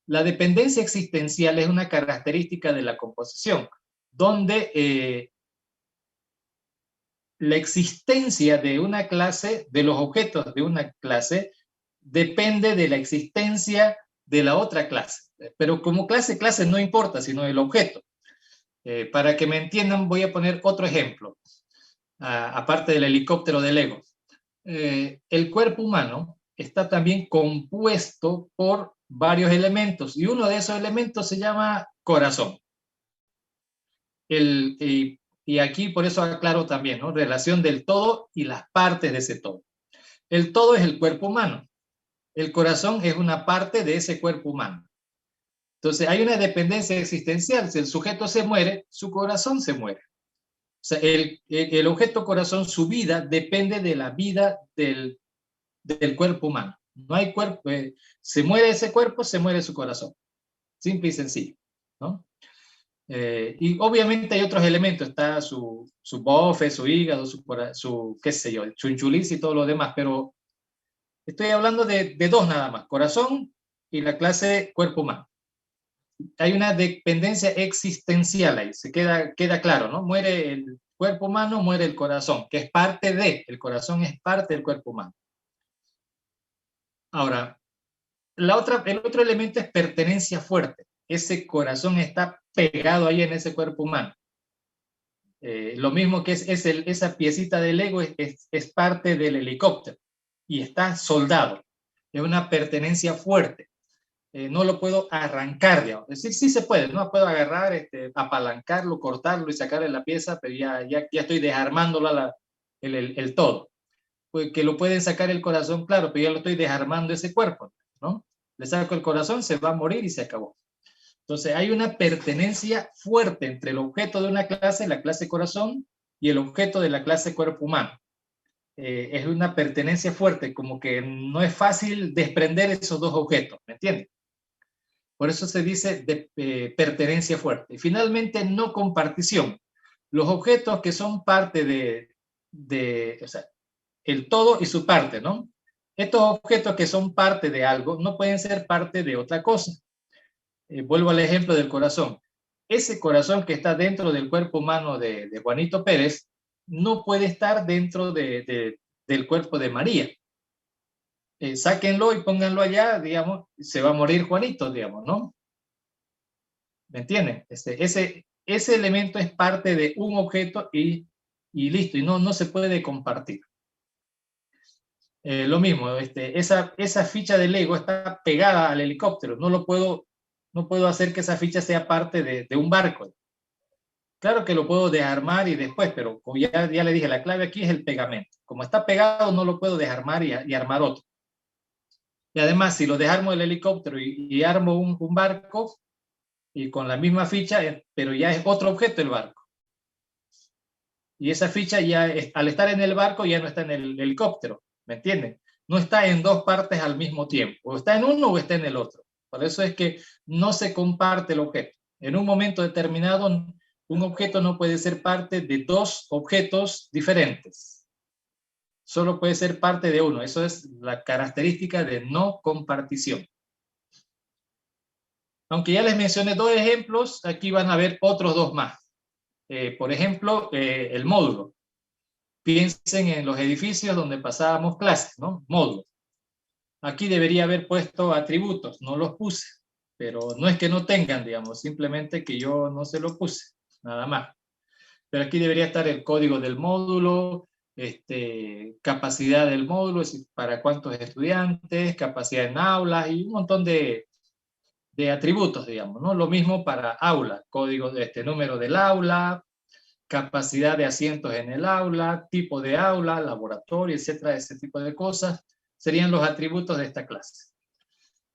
La dependencia existencial es una característica de la composición, donde la existencia de una clase, de los objetos de una clase, depende de la existencia de la otra clase. Pero como clase no importa, sino el objeto. Para que me entiendan, voy a poner otro ejemplo, aparte del helicóptero de Lego. El cuerpo humano está también compuesto por varios elementos y uno de esos elementos se llama corazón. Y aquí por eso aclaro también, ¿no? Relación del todo y las partes de ese todo. El todo es el cuerpo humano. El corazón es una parte de ese cuerpo humano. Entonces hay una dependencia existencial. Si el sujeto se muere, su corazón se muere. O sea, el objeto corazón, su vida, depende de la vida del cuerpo humano. No hay cuerpo, se muere ese cuerpo, se muere su corazón. Simple y sencillo, ¿no? Y obviamente hay otros elementos, está su bofe, su hígado, su qué sé yo, el chunchulis y todo lo demás, pero estoy hablando de dos nada más, corazón y la clase cuerpo humano. Hay una dependencia existencial ahí, queda claro, ¿no? Muere el cuerpo humano, muere el corazón, que es parte el corazón es parte del cuerpo humano. Ahora, el otro elemento es pertenencia fuerte. Ese corazón está pegado ahí en ese cuerpo humano. Lo mismo que esa piecita de Lego es parte del helicóptero y está soldado. Es una pertenencia fuerte. No lo puedo arrancar, digamos. Es decir, sí se puede, no puedo agarrar, apalancarlo, cortarlo y sacarle la pieza, pero ya estoy desarmándolo el todo. Pues que lo pueden sacar el corazón, claro, pero ya lo estoy desarmando ese cuerpo, ¿no? Le saco el corazón, se va a morir y se acabó. Entonces hay una pertenencia fuerte entre el objeto de una clase, la clase corazón, y el objeto de la clase cuerpo humano. Es una pertenencia fuerte, como que no es fácil desprender esos dos objetos, ¿me entiendes? Por eso se dice pertenencia fuerte. Y finalmente, no compartición. Los objetos que son parte o sea, el todo y su parte, ¿no? Estos objetos que son parte de algo no pueden ser parte de otra cosa. Vuelvo al ejemplo del corazón. Ese corazón que está dentro del cuerpo humano de Juanito Pérez no puede estar dentro del cuerpo de María. Sáquenlo y pónganlo allá, digamos, se va a morir Juanito, digamos, ¿no? ¿Me entienden? Ese elemento es parte de un objeto y listo, y no se puede compartir. Lo mismo, esa ficha de Lego está pegada al helicóptero, no puedo hacer que esa ficha sea parte de un barco. Claro que lo puedo desarmar y después, pero como ya le dije, la clave aquí es el pegamento. Como está pegado, no lo puedo desarmar y armar otro. Y además, si lo desarmo el helicóptero y armo un barco, y con la misma ficha, pero ya es otro objeto el barco. Y esa ficha al estar en el barco ya no está en el helicóptero, ¿me entienden? No está en dos partes al mismo tiempo, o está en uno o está en el otro. Por eso es que no se comparte el objeto. En un momento determinado, un objeto no puede ser parte de dos objetos diferentes. Solo puede ser parte de uno. Eso es la característica de no compartición. Aunque ya les mencioné 2 ejemplos, aquí van a ver otros 2 más. Por ejemplo, el módulo. Piensen en los edificios donde pasábamos clases, ¿no? Módulo. Aquí debería haber puesto atributos, no los puse, pero no es que no tengan, digamos, simplemente que yo no se lo puse, nada más. Pero aquí debería estar el código del módulo, capacidad del módulo, es decir, para cuántos estudiantes, capacidad en aulas y un montón de atributos, digamos, ¿no? Lo mismo para aula, código de número del aula, capacidad de asientos en el aula, tipo de aula, laboratorio, etcétera, ese tipo de cosas, serían los atributos de esta clase.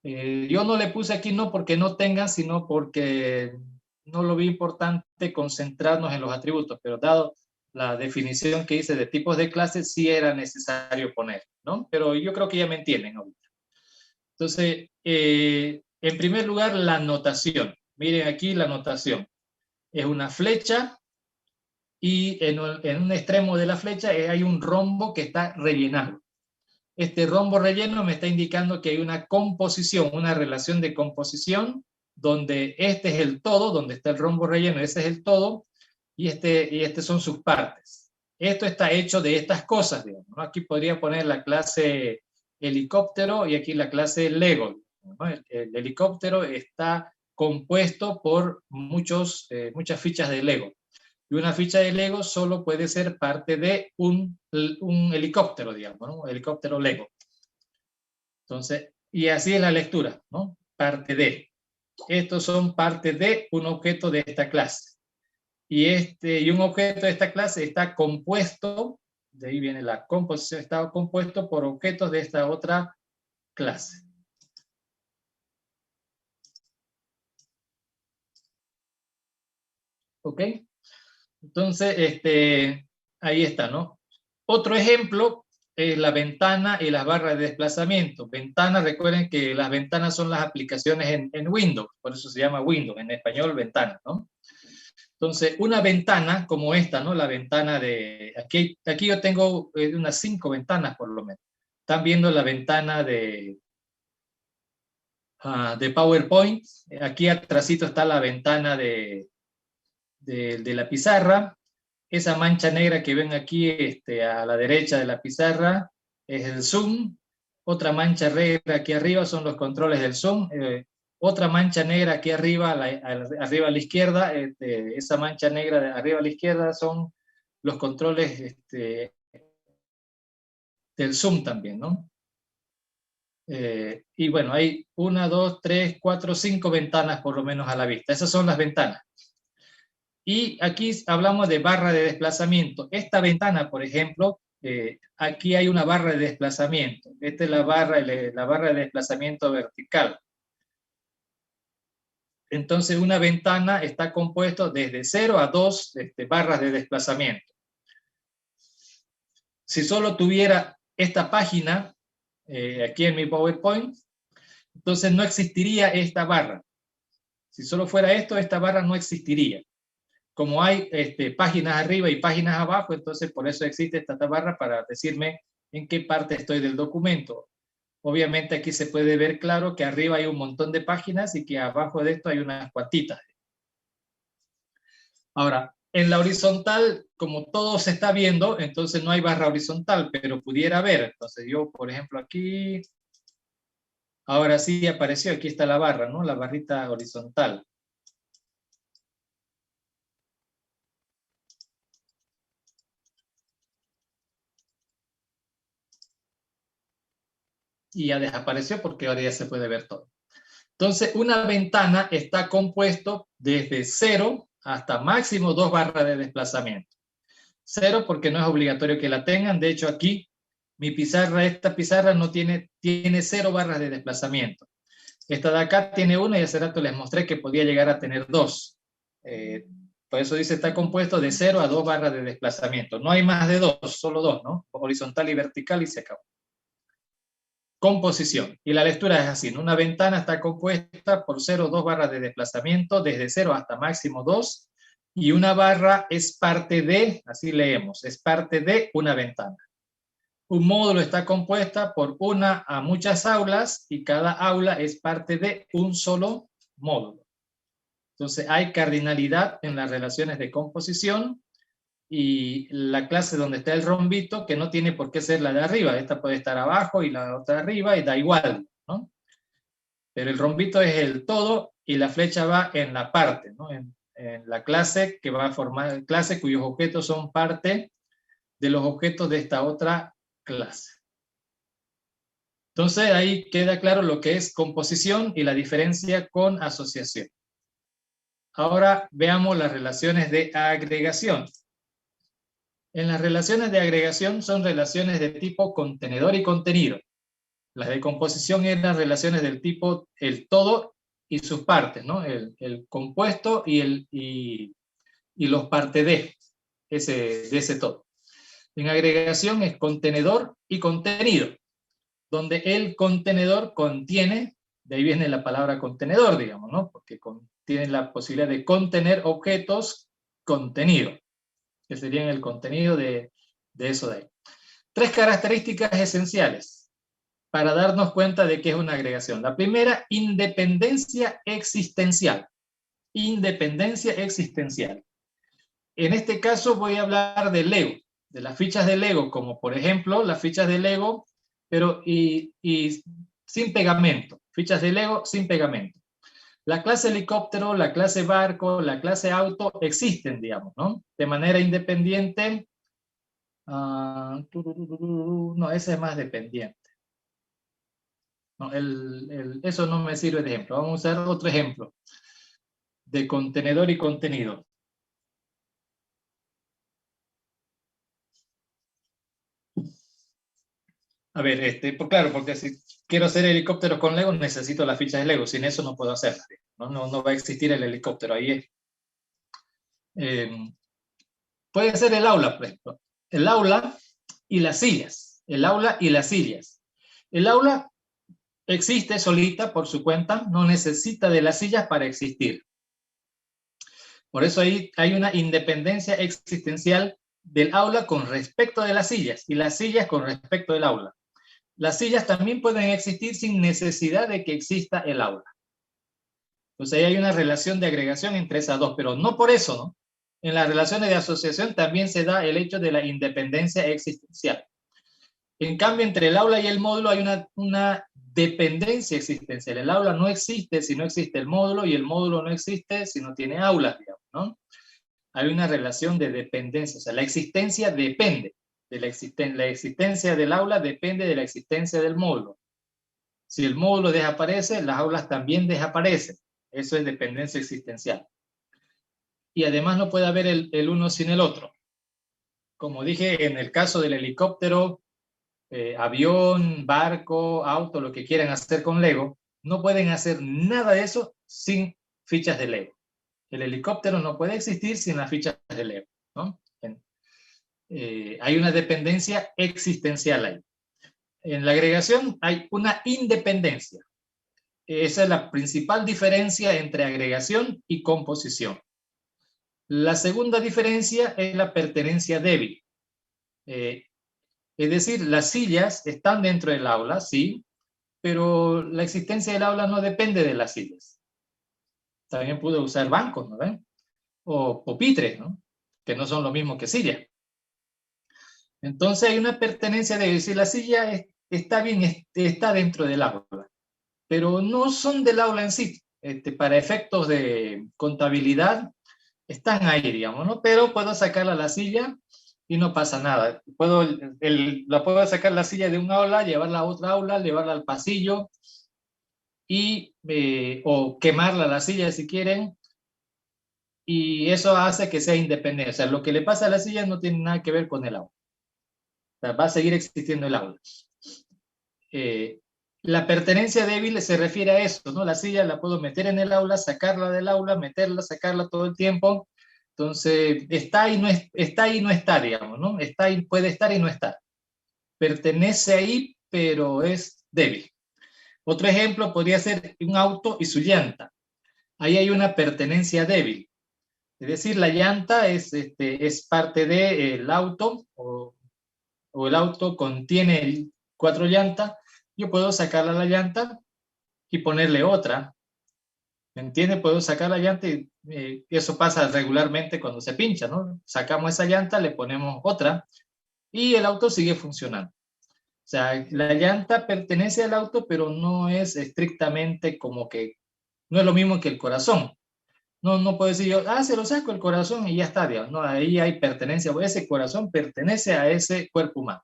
Yo no le puse aquí no porque no tengan, sino porque no lo vi importante concentrarnos en los atributos, pero dado la definición que hice de tipos de clases, sí era necesario poner, ¿no? Pero yo creo que ya me entienden ahorita. Entonces, en primer lugar, la notación. Miren aquí la notación. Es una flecha y en un extremo de la flecha hay un rombo que está rellenado. Este rombo relleno me está indicando que hay una composición, una relación de composición, donde este es el todo, donde está el rombo relleno, ese es el todo, y este son sus partes. Esto está hecho de estas cosas, digamos, ¿no? Aquí podría poner la clase helicóptero y aquí la clase Lego, ¿no? El helicóptero está compuesto por muchas fichas de Lego. Y una ficha de Lego solo puede ser parte de un helicóptero, digamos, ¿no? Un helicóptero Lego. Entonces, y así es la lectura, ¿no? Parte de. Estos son parte de un objeto de esta clase. Y un objeto de esta clase está compuesto, de ahí viene la composición, está compuesto por objetos de esta otra clase. ¿Ok? Entonces, ahí está, ¿no? Otro ejemplo es la ventana y las barras de desplazamiento. Ventanas, recuerden que las ventanas son las aplicaciones en Windows, por eso se llama Windows, en español ventana, ¿no? Entonces, una ventana como esta, ¿no? La ventana de... Aquí yo tengo unas 5 ventanas por lo menos. Están viendo la ventana de PowerPoint. Aquí atrásito está la ventana de la pizarra. Esa mancha negra que ven aquí a la derecha de la pizarra es el zoom. Otra mancha negra aquí arriba son los controles del zoom. Otra mancha negra aquí arriba, arriba a la izquierda, esa mancha negra de arriba a la izquierda son los controles del zoom también, ¿no? Y bueno, hay 1, 2, 3, 4, 5 ventanas por lo menos a la vista. Esas son las ventanas. Y aquí hablamos de barra de desplazamiento. Esta ventana, por ejemplo, aquí hay una barra de desplazamiento. Esta es la barra de desplazamiento vertical. Entonces, una ventana está compuesto desde 0 a 2 barras de desplazamiento. Si solo tuviera esta página, aquí en mi PowerPoint, entonces no existiría esta barra. Si solo fuera esto, esta barra no existiría. Como hay páginas arriba y páginas abajo, entonces por eso existe esta barra para decirme en qué parte estoy del documento. Obviamente aquí se puede ver claro que arriba hay un montón de páginas y que abajo de esto hay unas cuantitas. Ahora, en la horizontal, como todo se está viendo, entonces no hay barra horizontal, pero pudiera haber. Entonces yo, por ejemplo, aquí, ahora sí apareció, aquí está la barra, ¿no? La barrita horizontal. Y ya desapareció porque ahora ya se puede ver todo. Entonces, una ventana está compuesto desde 0 hasta máximo 2 barras de desplazamiento. 0 porque no es obligatorio que la tengan. De hecho, aquí mi pizarra, esta pizarra no tiene 0 barras de desplazamiento. Esta de acá tiene 1 y hace rato les mostré que podía llegar a tener 2. Por eso dice está compuesto de 0 a 2 barras de desplazamiento. No hay más de 2, solo 2, ¿no? Horizontal y vertical y se acabó. Composición. Y la lectura es así. Una ventana está compuesta por 0 o 2 barras de desplazamiento, desde 0 hasta máximo 2, y una barra es parte de, así leemos, es parte de una ventana. Un módulo está compuesta por una a muchas aulas, y cada aula es parte de un solo módulo. Entonces hay cardinalidad en las relaciones de composición, y la clase donde está el rombito, que no tiene por qué ser la de arriba, esta puede estar abajo y la otra arriba, y da igual, ¿no? Pero el rombito es el todo y la flecha va en la parte, ¿no? En la clase que va a formar clase cuyos objetos son parte de los objetos de esta otra clase. Entonces ahí queda claro lo que es composición y la diferencia con asociación. Ahora veamos las relaciones de agregación. En las relaciones de agregación son relaciones de tipo contenedor y contenido. Las de composición eran relaciones del tipo el todo y sus partes, ¿no? El compuesto y los parte de ese todo. En agregación es contenedor y contenido, donde el contenedor contiene, de ahí viene la palabra contenedor, digamos, ¿no? Porque tiene la posibilidad de contener objetos contenido, que serían el contenido de eso de ahí. Tres características esenciales para darnos cuenta de que es una agregación. La primera, independencia existencial. Independencia existencial. En este caso voy a hablar del Lego, de las fichas de Lego, como por ejemplo las fichas de Lego, pero y sin pegamento. Fichas de Lego sin pegamento. La clase helicóptero, la clase barco, la clase auto existen, digamos, ¿no? De manera independiente. No, ese es más dependiente. No, eso no me sirve de ejemplo. Vamos a usar otro ejemplo de contenedor y contenido. A ver, pues claro, porque si quiero hacer helicópteros con Lego, necesito las fichas de Lego. Sin eso no puedo hacerlas. No va a existir el helicóptero. Ahí es. Puede ser el aula, por ejemplo. El aula y las sillas. El aula y las sillas. El aula existe solita por su cuenta, no necesita de las sillas para existir. Por eso ahí hay una independencia existencial del aula con respecto de las sillas y las sillas con respecto del aula. Las sillas también pueden existir sin necesidad de que exista el aula. Entonces ahí hay una relación de agregación entre esas dos, pero no por eso, ¿no? En las relaciones de asociación también se da el hecho de la independencia existencial. En cambio, entre el aula y el módulo hay una dependencia existencial. El aula no existe si no existe el módulo, y el módulo no existe si no tiene aulas, digamos, ¿no? Hay una relación de dependencia, o sea, la existencia depende de la existencia del aula depende de la existencia del módulo. Si el módulo desaparece, las aulas también desaparecen. Eso es dependencia existencial. Y además no puede haber el uno sin el otro. Como dije, en el caso del helicóptero, avión, barco, auto, lo que quieran hacer con Lego, no pueden hacer nada de eso sin fichas de Lego. El helicóptero no puede existir sin las fichas de Lego, ¿no? Hay una dependencia existencial ahí. En la agregación hay una independencia. Esa es la principal diferencia entre agregación y composición. La segunda diferencia es la pertenencia débil. Es decir, las sillas están dentro del aula, sí, pero la existencia del aula no depende de las sillas. También puedo usar bancos, ¿no ven? O pupitres, ¿no? Que no son lo mismo que sillas. Entonces hay una pertenencia de decir la silla está bien, está dentro del aula, pero no son del aula en sí. Para efectos de contabilidad están ahí, digamos, ¿no? Pero puedo sacarla a la silla y no pasa nada. La puedo sacar la silla de un aula, llevarla a otra aula, llevarla al pasillo o quemarla la silla si quieren, y eso hace que sea independiente. O sea, lo que le pasa a la silla no tiene nada que ver con el aula. O sea, va a seguir existiendo el aula. La pertenencia débil se refiere a eso, ¿no? La silla la puedo meter en el aula, sacarla del aula, meterla, sacarla todo el tiempo. Entonces, está y no está, digamos, ¿no? Puede estar y no estar. Pertenece ahí, pero es débil. Otro ejemplo podría ser un auto y su llanta. Ahí hay una pertenencia débil. Es decir, la llanta es parte del auto, o el auto contiene 4 llantas. Yo puedo sacarle la llanta y ponerle otra. ¿Me entiende? Puedo sacar la llanta y eso pasa regularmente cuando se pincha, ¿no? Sacamos esa llanta, le ponemos otra y el auto sigue funcionando. O sea, la llanta pertenece al auto, pero no es estrictamente como que, no es lo mismo que el corazón. No, no puedo decir yo, se lo saco el corazón y ya está, digamos. No, ahí hay pertenencia. Ese corazón pertenece a ese cuerpo humano.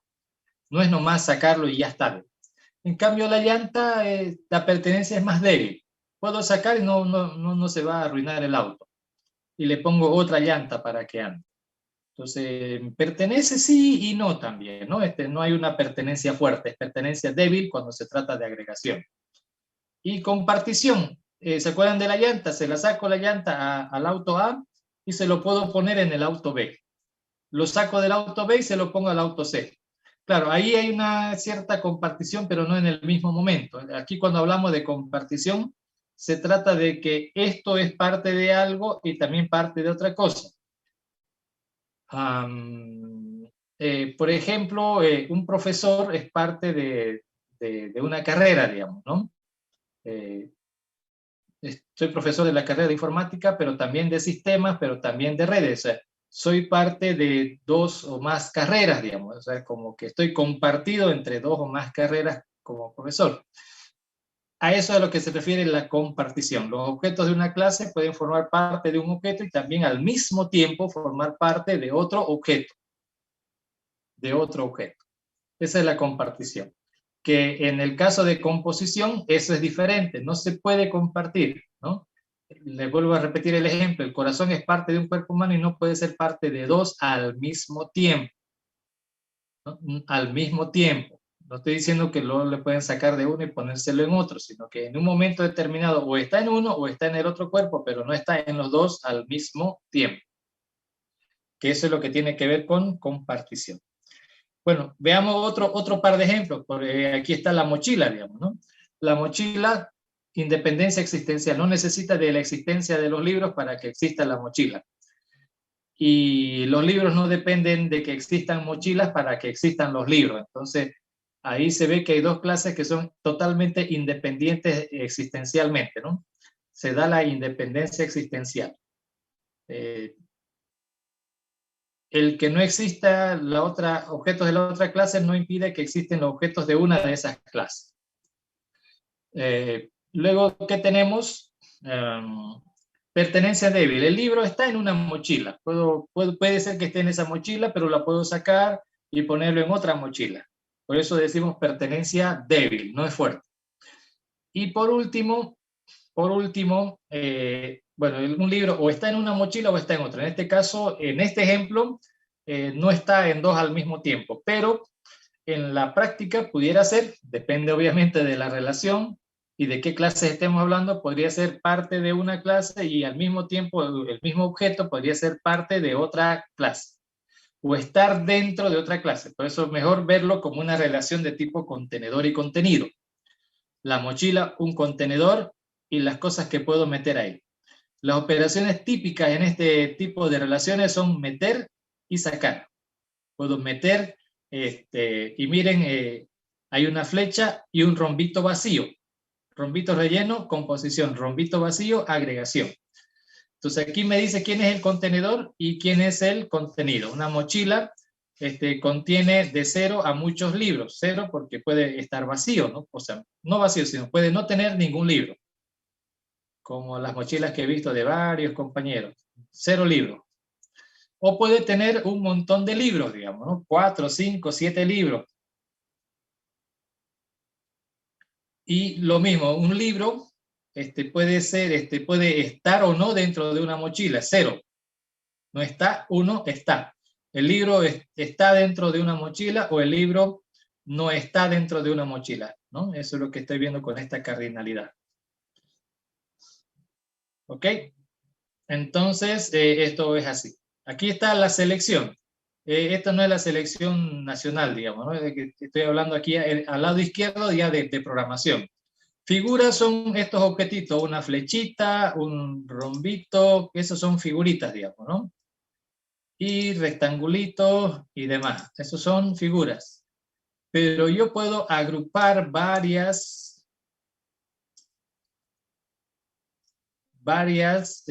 No es nomás sacarlo y ya está. En cambio, la llanta, la pertenencia es más débil. Puedo sacar y no se va a arruinar el auto. Y le pongo otra llanta para que ande. Entonces, pertenece sí y no también, ¿no? No hay una pertenencia fuerte, es pertenencia débil cuando se trata de agregación. Y compartición, ¿se acuerdan de la llanta? Se la saco la llanta al auto A y se lo puedo poner en el auto B. Lo saco del auto B y se lo pongo al auto C. Claro, ahí hay una cierta compartición, pero no en el mismo momento. Aquí cuando hablamos de compartición, se trata de que esto es parte de algo y también parte de otra cosa. Por ejemplo, un profesor es parte de una carrera, digamos, ¿no? Soy profesor de la carrera de informática, pero también de sistemas, pero también de redes. O sea, soy parte de dos o más carreras, digamos. O sea, como que estoy compartido entre dos o más carreras como profesor. A eso es a lo que se refiere la compartición. Los objetos de una clase pueden formar parte de un objeto y también al mismo tiempo formar parte de otro objeto. Esa es la compartición. Que en el caso de composición, eso es diferente, no se puede compartir, ¿no? Le vuelvo a repetir el ejemplo, el corazón es parte de un cuerpo humano y no puede ser parte de dos al mismo tiempo, ¿no? Al mismo tiempo. No estoy diciendo que luego le pueden sacar de uno y ponérselo en otro, sino que en un momento determinado o está en uno o está en el otro cuerpo, pero no está en los dos al mismo tiempo. Que eso es lo que tiene que ver con compartición. Bueno, veamos otro par de ejemplos. Aquí está la mochila, digamos, ¿no? La mochila, independencia existencial, no necesita de la existencia de los libros para que exista la mochila. Y los libros no dependen de que existan mochilas para que existan los libros. Entonces, ahí se ve que hay dos clases que son totalmente independientes existencialmente, ¿no? Se da la independencia existencial. El que no exista objetos de la otra clase no impide que existen los objetos de una de esas clases. Luego, ¿qué tenemos? Pertenencia débil. El libro está en una mochila. Puede ser que esté en esa mochila, pero la puedo sacar y ponerlo en otra mochila. Por eso decimos pertenencia débil, no es fuerte. Y por último, bueno, un libro o está en una mochila o está en otra. En este caso, en este ejemplo, no está en dos al mismo tiempo, pero en la práctica pudiera ser, depende obviamente de la relación y de qué clase estemos hablando, podría ser parte de una clase y al mismo tiempo el mismo objeto podría ser parte de otra clase o estar dentro de otra clase. Por eso es mejor verlo como una relación de tipo contenedor y contenido. La mochila, un contenedor y las cosas que puedo meter ahí. Las operaciones típicas en este tipo de relaciones son meter y sacar. Puedo meter, y miren, hay una flecha y un rombito vacío. Rombito relleno, composición. Rombito vacío, agregación. Entonces aquí me dice quién es el contenedor y quién es el contenido. Una mochila contiene de 0 a muchos libros. 0 porque puede estar vacío, ¿no? O sea, no vacío, sino puede no tener ningún libro. Como las mochilas que he visto de varios compañeros. 0 libros. O puede tener un montón de libros, digamos, ¿no? 4, 5, 7 libros. Y lo mismo, un libro puede estar o no dentro de una mochila. 0. No está, 1 está. El libro está dentro de una mochila o el libro no está dentro de una mochila, ¿no? Eso es lo que estoy viendo con esta cardinalidad. ¿Ok? Entonces, esto es así. Aquí está la selección. Esta no es la selección nacional, digamos, ¿no? Estoy hablando aquí al lado izquierdo ya de programación. Figuras son estos objetitos, una flechita, un rombito, esos son figuritas, digamos, ¿no? Y rectangulitos y demás, esos son figuras. Pero yo puedo agrupar varias varios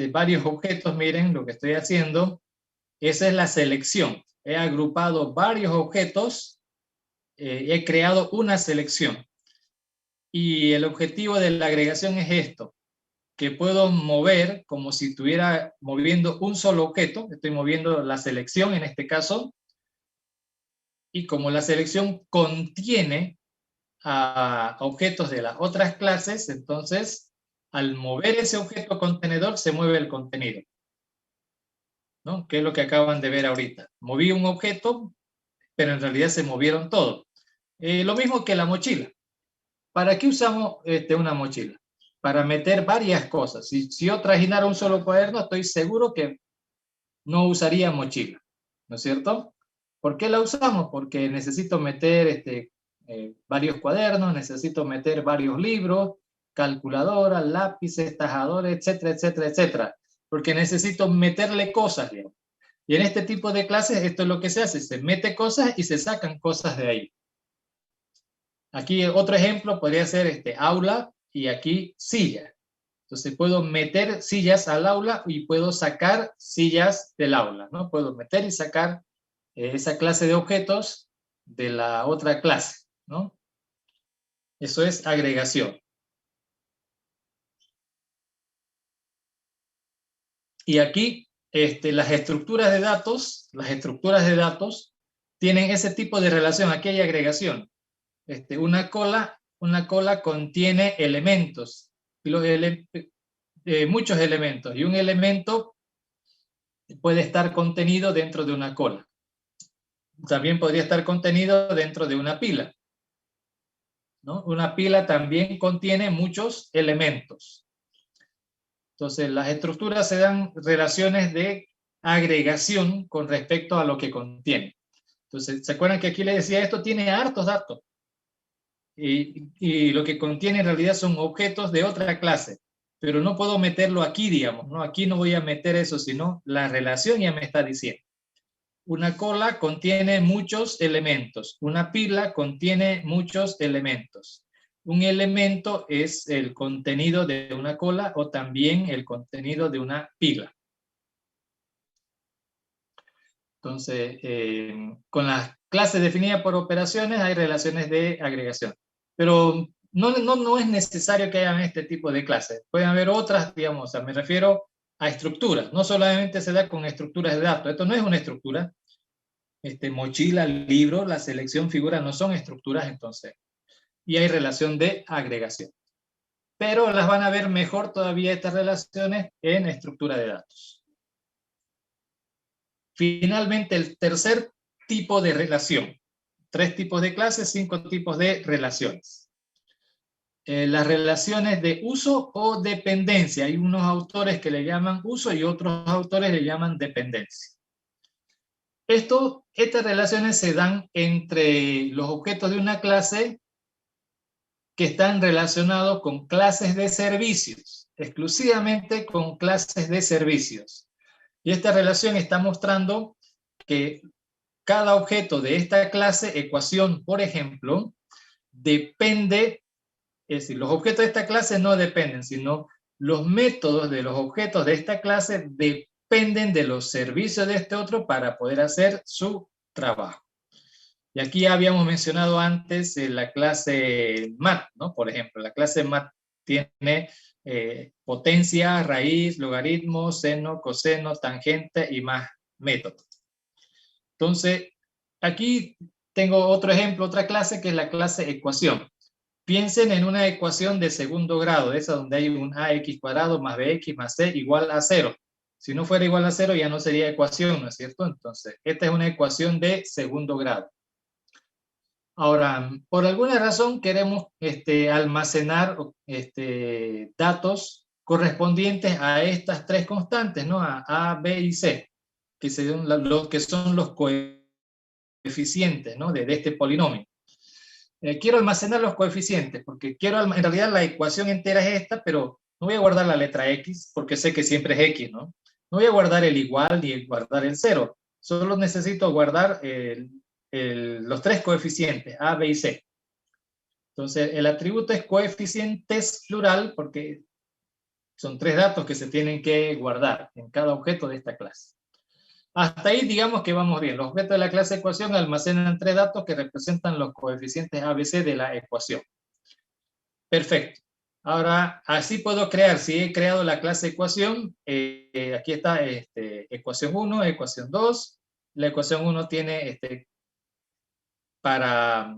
objetos. Miren lo que estoy haciendo. Esa es la selección. He agrupado varios objetos, he creado una selección. Y el objetivo de la agregación es esto, que puedo mover como si estuviera moviendo un solo objeto. Estoy moviendo la selección en este caso. Y como la selección contiene a objetos de las otras clases, entonces al mover ese objeto contenedor se mueve el contenido, ¿no? Que es lo que acaban de ver ahorita. Moví un objeto, pero en realidad se movieron todos. Lo mismo que la mochila. ¿Para qué usamos una mochila? Para meter varias cosas. Si yo trajinara un solo cuaderno, estoy seguro que no usaría mochila, ¿no es cierto? ¿Por qué la usamos? Porque necesito meter varios cuadernos, necesito meter varios libros, calculadoras, lápices, tajadores, etcétera, etcétera, etcétera. Porque necesito meterle cosas, digamos. Y en este tipo de clases esto es lo que se hace, se mete cosas y se sacan cosas de ahí. Aquí otro ejemplo podría ser aula y aquí silla. Entonces puedo meter sillas al aula y puedo sacar sillas del aula, ¿no? Puedo meter y sacar esa clase de objetos de la otra clase, ¿no? Eso es agregación. Y aquí las estructuras de datos tienen ese tipo de relación. Aquí hay agregación. Una cola contiene elementos, y muchos elementos, y un elemento puede estar contenido dentro de una cola. También podría estar contenido dentro de una pila, ¿no? Una pila también contiene muchos elementos. Entonces, las estructuras se dan relaciones de agregación con respecto a lo que contiene. Entonces, ¿se acuerdan que aquí les decía esto tiene hartos datos? Y lo que contiene en realidad son objetos de otra clase, pero no puedo meterlo aquí, digamos, ¿no? Aquí no voy a meter eso, sino la relación ya me está diciendo. Una cola contiene muchos elementos, una pila contiene muchos elementos. Un elemento es el contenido de una cola o también el contenido de una pila. Entonces, con las clases definidas por operaciones hay relaciones de agregación. Pero no es necesario que hayan este tipo de clases. Pueden haber otras, digamos, o sea, me refiero a estructuras. No solamente se da con estructuras de datos. Esto no es una estructura. Mochila, libro, la selección, figura, no son estructuras entonces. Y hay relación de agregación. Pero las van a ver mejor todavía estas relaciones en estructura de datos. Finalmente, el tercer tipo de relación. 3 tipos de clases, 5 tipos de relaciones. Las relaciones de uso o dependencia. Hay unos autores que le llaman uso y otros autores le llaman dependencia. Estas relaciones se dan entre los objetos de una clase que están relacionados con clases de servicios, exclusivamente con clases de servicios. Y esta relación está mostrando que cada objeto de esta clase, ecuación, por ejemplo, depende, es decir, los objetos de esta clase no dependen, sino los métodos de los objetos de esta clase dependen de los servicios de este otro para poder hacer su trabajo. Y aquí habíamos mencionado antes la clase mat, ¿no? Por ejemplo, la clase mat tiene potencia, raíz, logaritmo, seno, coseno, tangente y más métodos. Entonces, aquí tengo otro ejemplo, otra clase que es la clase ecuación. Piensen en una ecuación de segundo grado, esa donde hay un ax cuadrado más bx más c igual a 0. Si no fuera igual a 0 ya no sería ecuación, ¿no es cierto? Entonces, esta es una ecuación de segundo grado. Ahora, por alguna razón queremos almacenar datos correspondientes a estas 3 constantes, ¿no? A, B y C, que son los coeficientes, ¿no? de este polinomio. Quiero almacenar los coeficientes, porque en realidad la ecuación entera es esta, pero no voy a guardar la letra X, porque sé que siempre es X, ¿no? No voy a guardar el igual ni guardar el 0. Solo necesito guardar los 3 coeficientes, A, B y C. Entonces, el atributo es coeficientes plural, porque Son 3 datos que se tienen que guardar en cada objeto de esta clase. Hasta ahí digamos que vamos bien. Los objetos de la clase ecuación almacenan 3 datos que representan los coeficientes ABC de la ecuación. Perfecto. Ahora, así puedo crear, si he creado la clase ecuación, aquí está ecuación 1, ecuación 2. La ecuación 1 tiene para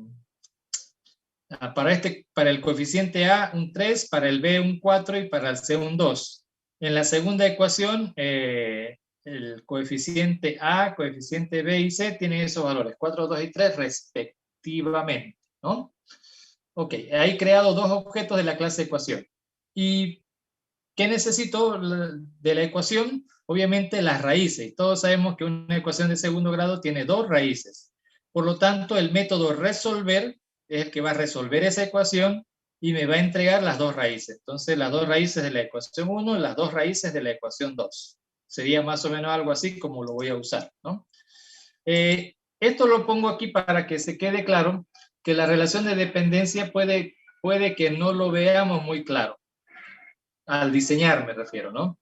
el coeficiente A un 3, para el B un 4 y para el C un 2. En la segunda ecuación, el coeficiente A, coeficiente B y C tienen esos valores, 4, 2 y 3 respectivamente, ¿no? Ok, he creado 2 objetos de la clase ecuación. ¿Y qué necesito de la ecuación? Obviamente las raíces. Todos sabemos que una ecuación de segundo grado tiene 2 raíces. Por lo tanto, el método resolver es el que va a resolver esa ecuación y me va a entregar las 2 raíces. Entonces, las 2 raíces de la ecuación 1, las 2 raíces de la ecuación 2. Sería más o menos algo así como lo voy a usar, ¿no? Esto lo pongo aquí para que se quede claro que la relación de dependencia puede que no lo veamos muy claro. Al diseñar me refiero, ¿no?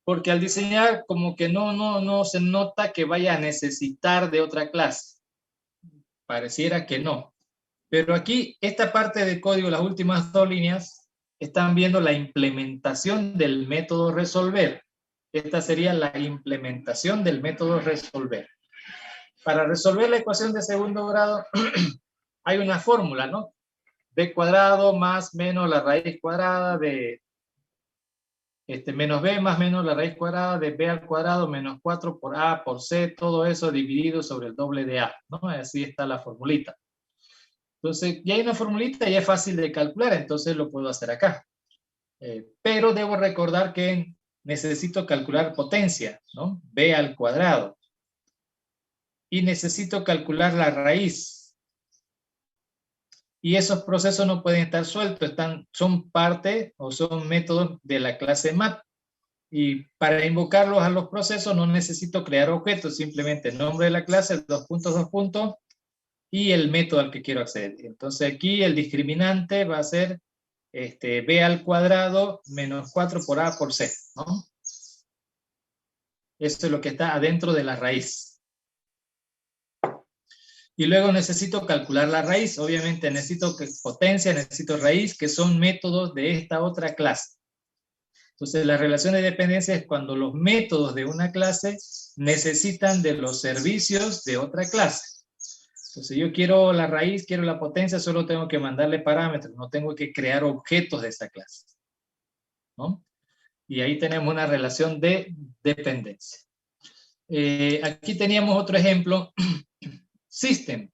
Porque al diseñar como que no se nota que vaya a necesitar de otra clase. Pareciera que no. Pero aquí, esta parte del código, las últimas 2 líneas, están viendo la implementación del método resolver. Esta sería la implementación del método resolver. Para resolver la ecuación de segundo grado, hay una fórmula, ¿no? B cuadrado más menos la raíz cuadrada de menos b más menos la raíz cuadrada de b al cuadrado menos 4 por a por c, todo eso dividido sobre el doble de a, ¿no? Así está la formulita. Entonces, ya hay una formulita y es fácil de calcular, entonces lo puedo hacer acá. Pero debo recordar que necesito calcular potencia, ¿no? B al cuadrado. Y necesito calcular la raíz. Y esos procesos no pueden estar sueltos, son parte o son métodos de la clase MAT. Y para invocarlos a los procesos no necesito crear objetos, simplemente el nombre de la clase, 2 puntos, 2 puntos, y el método al que quiero acceder. Entonces aquí el discriminante va a ser b al cuadrado menos 4 por a por c, ¿no? Eso es lo que está adentro de la raíz. Y luego necesito calcular la raíz. Obviamente necesito potencia, necesito raíz, que son métodos de esta otra clase. Entonces la relación de dependencia es cuando los métodos de una clase necesitan de los servicios de otra clase. Entonces yo quiero la raíz, quiero la potencia, solo tengo que mandarle parámetros, no tengo que crear objetos de esa clase, ¿no? Y ahí tenemos una relación de dependencia. Aquí teníamos otro ejemplo, system.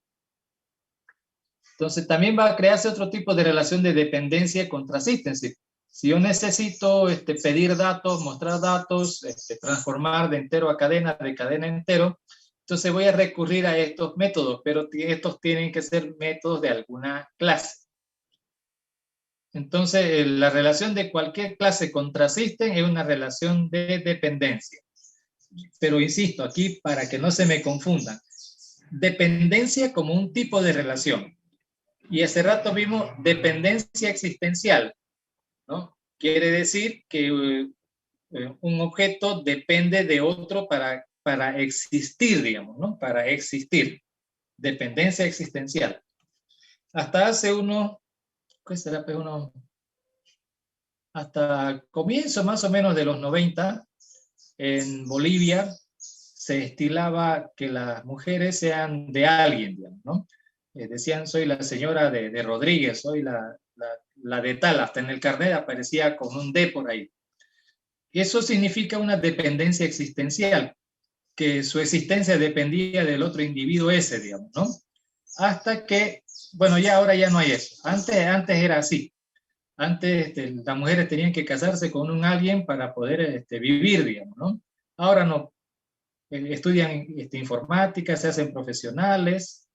Entonces también va a crearse otro tipo de relación de dependencia contra system. Si yo necesito pedir datos, mostrar datos, transformar de entero a cadena, de cadena a entero, entonces voy a recurrir a estos métodos, pero estos tienen que ser métodos de alguna clase. Entonces, la relación de cualquier clase contra system es una relación de dependencia. Pero insisto, aquí para que no se me confundan, dependencia como un tipo de relación. Y hace rato vimos dependencia existencial, ¿no? Quiere decir que un objeto depende de otro para existir, digamos, ¿no? Para existir. Dependencia existencial. Hasta hace ¿qué será? Hasta comienzo más o menos de los 90, en Bolivia se estilaba que las mujeres sean de alguien, digamos, ¿no? Decían, soy la señora de Rodríguez, soy la de tal, hasta en el carnet aparecía con un D por ahí. Eso significa una dependencia existencial, que su existencia dependía del otro individuo ese, digamos, ¿no? Hasta que, bueno, ahora ya no hay eso. Antes era así. Antes las mujeres tenían que casarse con un alguien para poder vivir, digamos, ¿no? Ahora no. Estudian informática, se hacen profesionales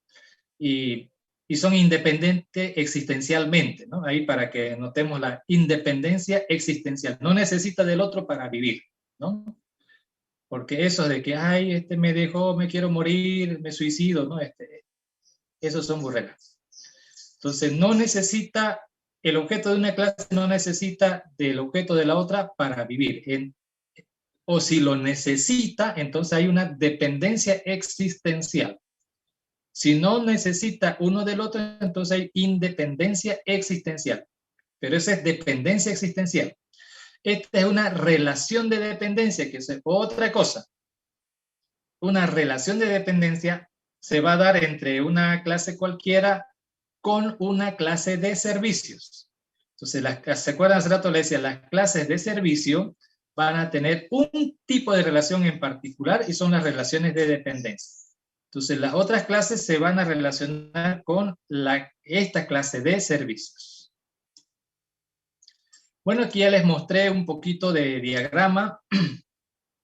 y son independientes existencialmente, ¿no? Ahí para que notemos la independencia existencial. No necesita del otro para vivir, ¿no? Porque eso de que, ay, me dejó, me quiero morir, me suicido, ¿no? Esos son burreras. Entonces, no necesita el objeto de una clase no necesita del objeto de la otra para vivir. O si lo necesita, entonces hay una dependencia existencial. Si no necesita uno del otro, entonces hay independencia existencial. Pero esa es dependencia existencial. Esta es una relación de dependencia, que es otra cosa. Una relación de dependencia se va a dar entre una clase cualquiera con una clase de servicios. Entonces, ¿se acuerdan hace rato? Le decía, las clases de servicio van a tener un tipo de relación en particular y son las relaciones de dependencia. Entonces, las otras clases se van a relacionar con esta clase de servicios. Bueno, aquí ya les mostré un poquito de diagrama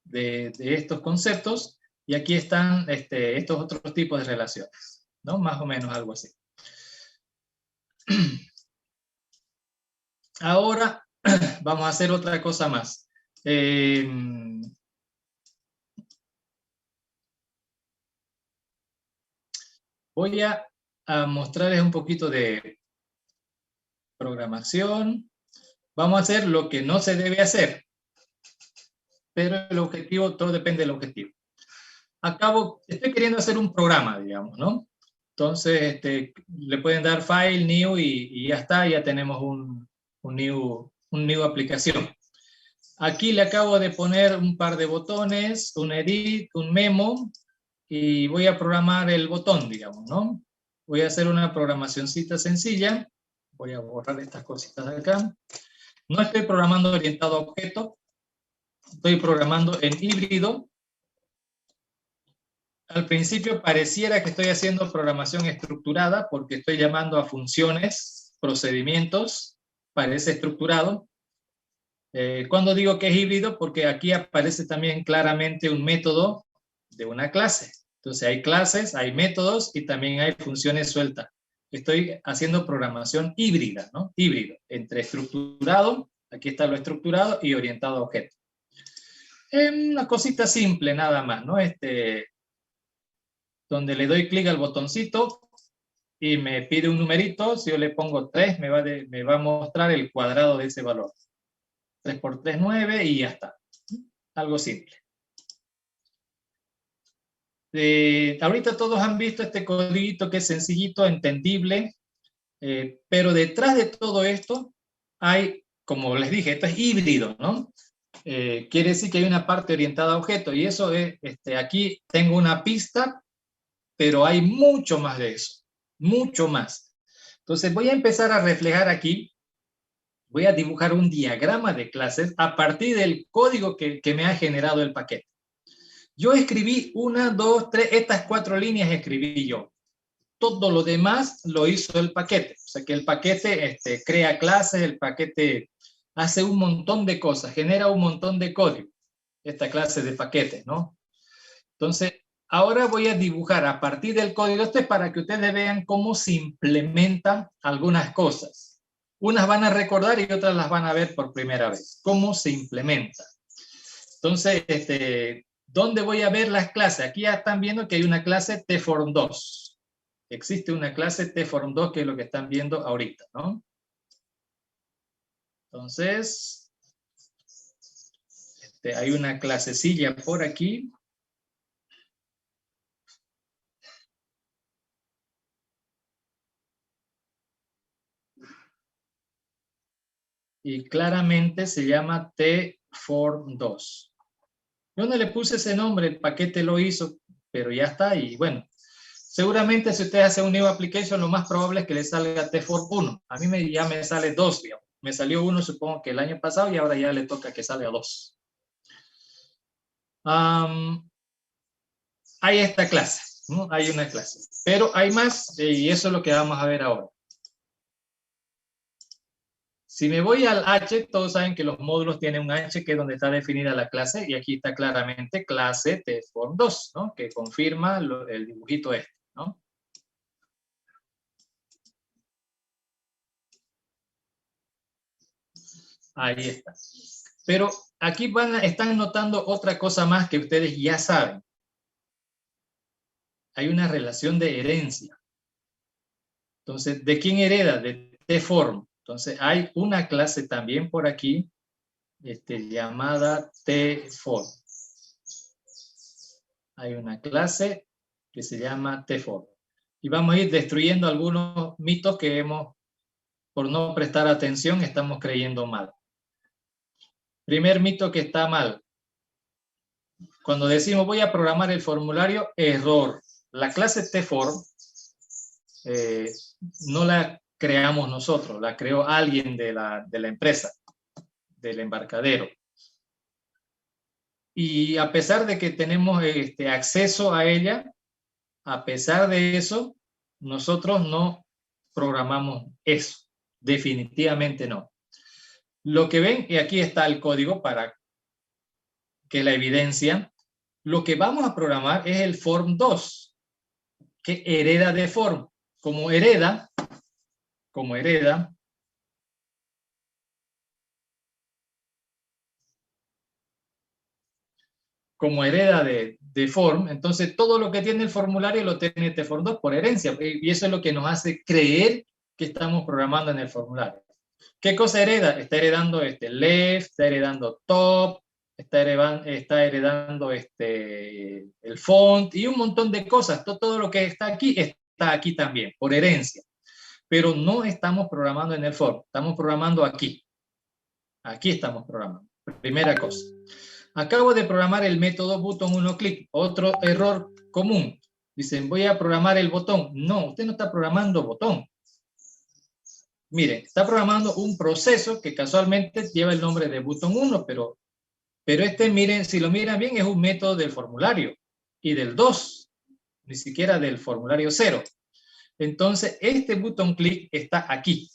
de estos conceptos y aquí están estos otros tipos de relaciones, ¿no? Más o menos algo así. Ahora vamos a hacer otra cosa más. Voy a mostrarles un poquito de programación. Vamos a hacer lo que no se debe hacer, pero el objetivo, todo depende del objetivo. Estoy queriendo hacer un programa, digamos, ¿no? Entonces, le pueden dar file, new, y ya está, ya tenemos un new aplicación. Aquí le acabo de poner un par de botones, un edit, un memo, y voy a programar el botón, digamos, ¿no? Voy a hacer una programacioncita sencilla. Voy a borrar estas cositas de acá. No estoy programando orientado a objeto, estoy programando en híbrido. Al principio pareciera que estoy haciendo programación estructurada porque estoy llamando a funciones, procedimientos, parece estructurado. Cuando digo que es híbrido, porque aquí aparece también claramente un método de una clase. Entonces hay clases, hay métodos y también hay funciones sueltas. Estoy haciendo programación híbrida, ¿no? Híbrido, entre estructurado, aquí está lo estructurado, y orientado a objeto. Una cosita simple nada más, ¿no? Donde le doy clic al botoncito y me pide un numerito. Si yo le pongo 3, me va a mostrar el cuadrado de ese valor. 3 por 3, 9, y ya está. Algo simple. Ahorita todos han visto este codiguito que es sencillito, entendible, pero detrás de todo esto hay, como les dije, esto es híbrido, ¿no? Quiere decir que hay una parte orientada a objeto, y eso es, aquí tengo una pista, pero hay mucho más de eso, mucho más. Entonces voy a empezar a reflejar aquí, voy a dibujar un diagrama de clases a partir del código que me ha generado el paquete. Yo escribí 1, 2, 3, estas 4 líneas escribí yo. Todo lo demás lo hizo el paquete. O sea que el paquete crea clases, el paquete hace un montón de cosas, genera un montón de código, esta clase de paquetes, ¿no? Entonces, ahora voy a dibujar a partir del código para que ustedes vean cómo se implementan algunas cosas. Unas van a recordar y otras las van a ver por primera vez. ¿Cómo se implementa? Entonces, ¿dónde voy a ver las clases? Aquí ya están viendo que hay una clase tform2. Existe una clase tform2 que es lo que están viendo ahorita, ¿no? Entonces, hay una clasecilla por aquí. Y claramente se llama tform2. Yo no le puse ese nombre, el paquete lo hizo, pero ya está. Y bueno, seguramente si usted hace un new application, lo más probable es que le salga tform1. A mí ya me sale 2, digamos. Me salió 1, supongo que el año pasado, y ahora ya le toca que salga 2. Hay esta clase, ¿no? Hay una clase. Pero hay más, y eso es lo que vamos a ver ahora. Si me voy al H, todos saben que los módulos tienen un H, que es donde está definida la clase, y aquí está claramente clase tform2, ¿no? Que confirma el dibujito ¿no? Ahí está. Pero aquí están notando otra cosa más que ustedes ya saben. Hay una relación de herencia. Entonces, ¿de quién hereda? De tform. Entonces hay una clase también por aquí llamada tform. Hay una clase que se llama tform. Y vamos a ir destruyendo algunos mitos que por no prestar atención, estamos creyendo mal. Primer mito que está mal. Cuando decimos voy a programar el formulario, error. La clase tform no la creamos nosotros, la creó alguien de la empresa, del embarcadero. Y a pesar de que tenemos acceso a ella, a pesar de eso, nosotros no programamos eso. Definitivamente no. Lo que ven, y aquí está el código para que la evidencia, lo que vamos a programar es el form 2, que hereda de form. Como hereda, de form, entonces todo lo que tiene el formulario lo tiene este form 2 por herencia, y eso es lo que nos hace creer que estamos programando en el formulario. ¿Qué cosa hereda? Está heredando left, está heredando top, está heredando el font y un montón de cosas. Todo lo que está aquí también, por herencia. Pero no estamos programando en el form, estamos programando aquí. Aquí estamos programando. Primera cosa. Acabo de programar el método button 1 clic. Otro error común. Dicen, voy a programar el botón. No, usted no está programando botón. Miren, está programando un proceso que casualmente lleva el nombre de button 1, pero miren, si lo miran bien, es un método del formulario y del 2, ni siquiera del formulario 0. Entonces, este button click está aquí.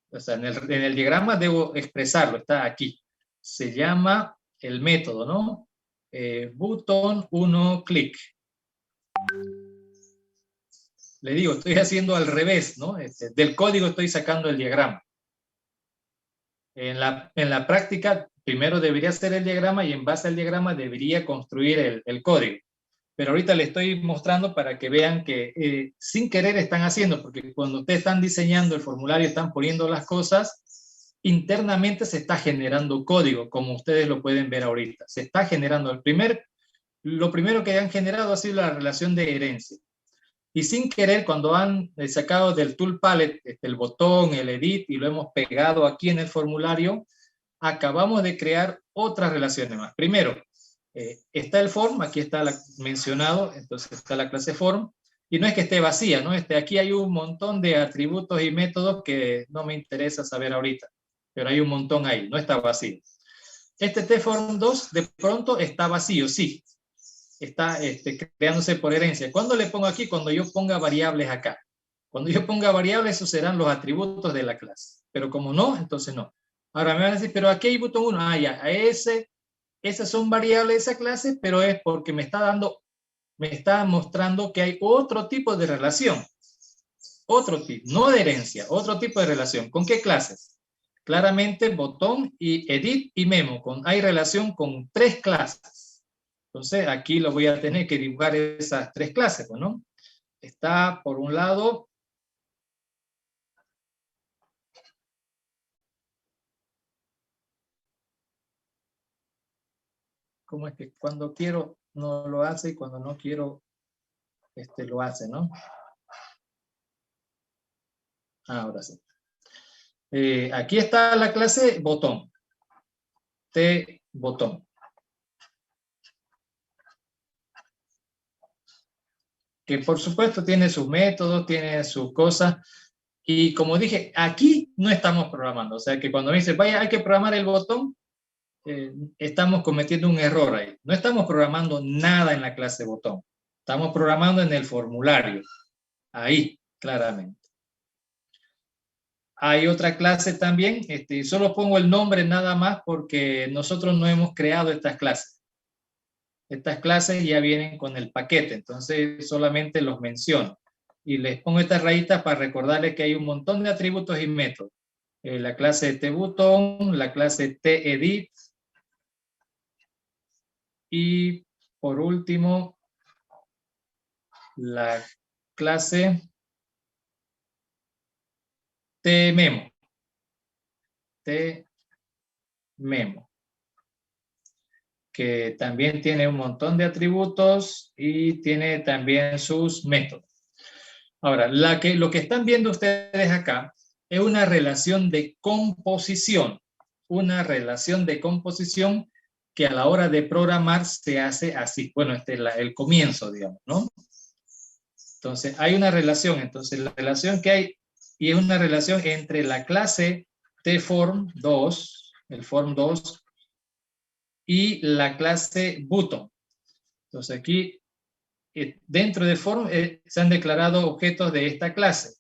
O sea, en el diagrama debo expresarlo, está aquí. Se llama el método, ¿no? Button 1 click. Le digo, estoy haciendo al revés, ¿no? Del código estoy sacando el diagrama. En la práctica, primero debería hacer el diagrama y en base al diagrama debería construir el código. Pero ahorita les estoy mostrando para que vean que sin querer están haciendo, porque cuando ustedes están diseñando el formulario, están poniendo las cosas, internamente se está generando código, como ustedes lo pueden ver ahorita. Se está generando lo primero que han generado ha sido la relación de herencia. Y sin querer, cuando han sacado del tool palette el botón, el edit, y lo hemos pegado aquí en el formulario, acabamos de crear otras relaciones más. Primero, está el form, aquí está mencionado, entonces está la clase form, y no es que esté vacía, ¿no? Aquí hay un montón de atributos y métodos que no me interesa saber ahorita, pero hay un montón ahí, no está vacío. Este tform 2 de pronto está vacío, sí, está creándose por herencia. ¿Cuándo le pongo aquí? Cuando yo ponga variables acá. Cuando yo ponga variables, esos serán los atributos de la clase. Pero como no, entonces no. Ahora me van a decir, pero aquí hay botón 1. Ah, ya, esas son variables de esa clase, pero es porque me está mostrando que hay otro tipo de relación. Otro tipo, no de herencia, otro tipo de relación. ¿Con qué clases? Claramente, botón y edit y memo. Hay relación con 3 clases. Entonces, aquí lo voy a tener que dibujar esas 3 clases, ¿no? Está, por un lado, ¿cómo es que cuando quiero no lo hace y cuando no quiero lo hace, ¿no? Ahora sí. Aquí está la clase botón. Botón. Que por supuesto tiene sus métodos, tiene sus cosas. Y como dije, aquí no estamos programando. O sea que cuando me dice, vaya, hay que programar el botón, estamos cometiendo un error ahí. No estamos programando nada en la clase botón. Estamos programando en el formulario. Ahí, claramente. Hay otra clase también, solo pongo el nombre nada más porque nosotros no hemos creado estas clases. Estas clases ya vienen con el paquete, entonces solamente los menciono. Y les pongo estas rayitas para recordarles que hay un montón de atributos y métodos. La clase tButton, la clase tEdit, y por último, la clase tMemo. memo, que también tiene un montón de atributos y tiene también sus métodos. Ahora, lo que están viendo ustedes acá es una relación de composición. Una relación de composición que a la hora de programar se hace así. Bueno, este es el comienzo, digamos, ¿no? Entonces, hay una relación. Entonces, la relación que hay, y es una relación entre la clase tForm2, el form2, y la clase button. Entonces, aquí, dentro de form, se han declarado objetos de esta clase.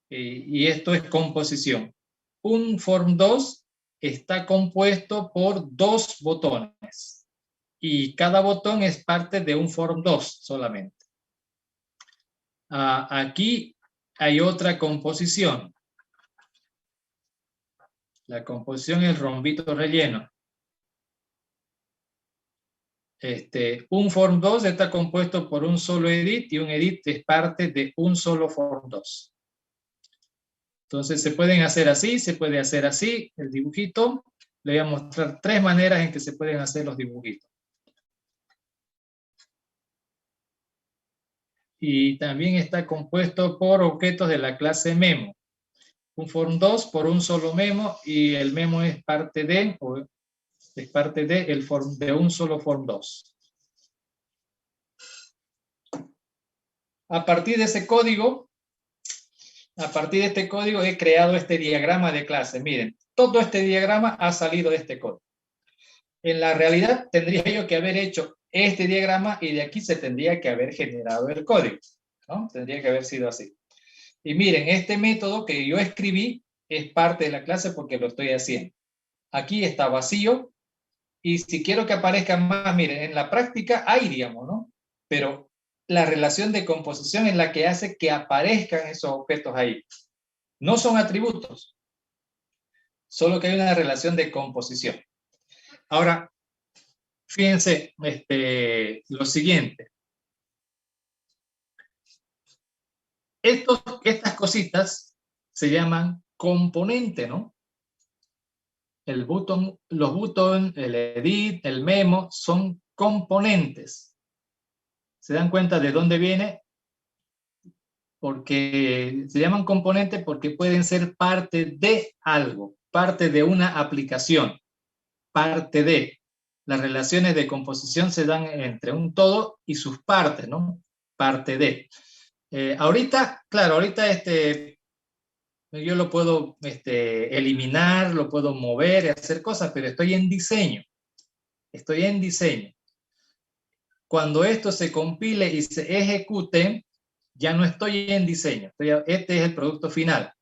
Y esto es composición. Un form2 está compuesto por 2 botones. Y cada botón es parte de un form2 solamente. Aquí hay otra composición. La composición es rombito relleno. Un form2 está compuesto por un solo edit y un edit es parte de un solo form2. Entonces se pueden hacer así, se puede hacer así, el dibujito. Le voy a mostrar 3 maneras en que se pueden hacer los dibujitos. Y también está compuesto por objetos de la clase memo. Un form2 por un solo memo y el memo es parte de un solo form2. A partir de este código he creado este diagrama de clase. Miren, todo este diagrama ha salido de este código. En la realidad tendría yo que haber hecho este diagrama y de aquí se tendría que haber generado el código, ¿no? Tendría que haber sido así. Y miren, este método que yo escribí es parte de la clase porque lo estoy haciendo. Aquí está vacío y si quiero que aparezca más, miren, en la práctica hay, digamos, ¿no? Pero la relación de composición es la que hace que aparezcan esos objetos ahí. No son atributos, solo que hay una relación de composición. Ahora, fíjense lo siguiente. Estas cositas se llaman componente, ¿no? Los botones, el edit, el memo, son componentes. ¿Se dan cuenta de dónde viene? Porque se llaman componentes porque pueden ser parte de algo, parte de una aplicación, parte de. Las relaciones de composición se dan entre un todo y sus partes, ¿no? Parte de. Ahorita, claro, ahorita yo lo puedo eliminar, lo puedo mover, hacer cosas, pero estoy en diseño. Estoy en diseño. Cuando esto se compile y se ejecute, ya no estoy en diseño. Este es el producto final.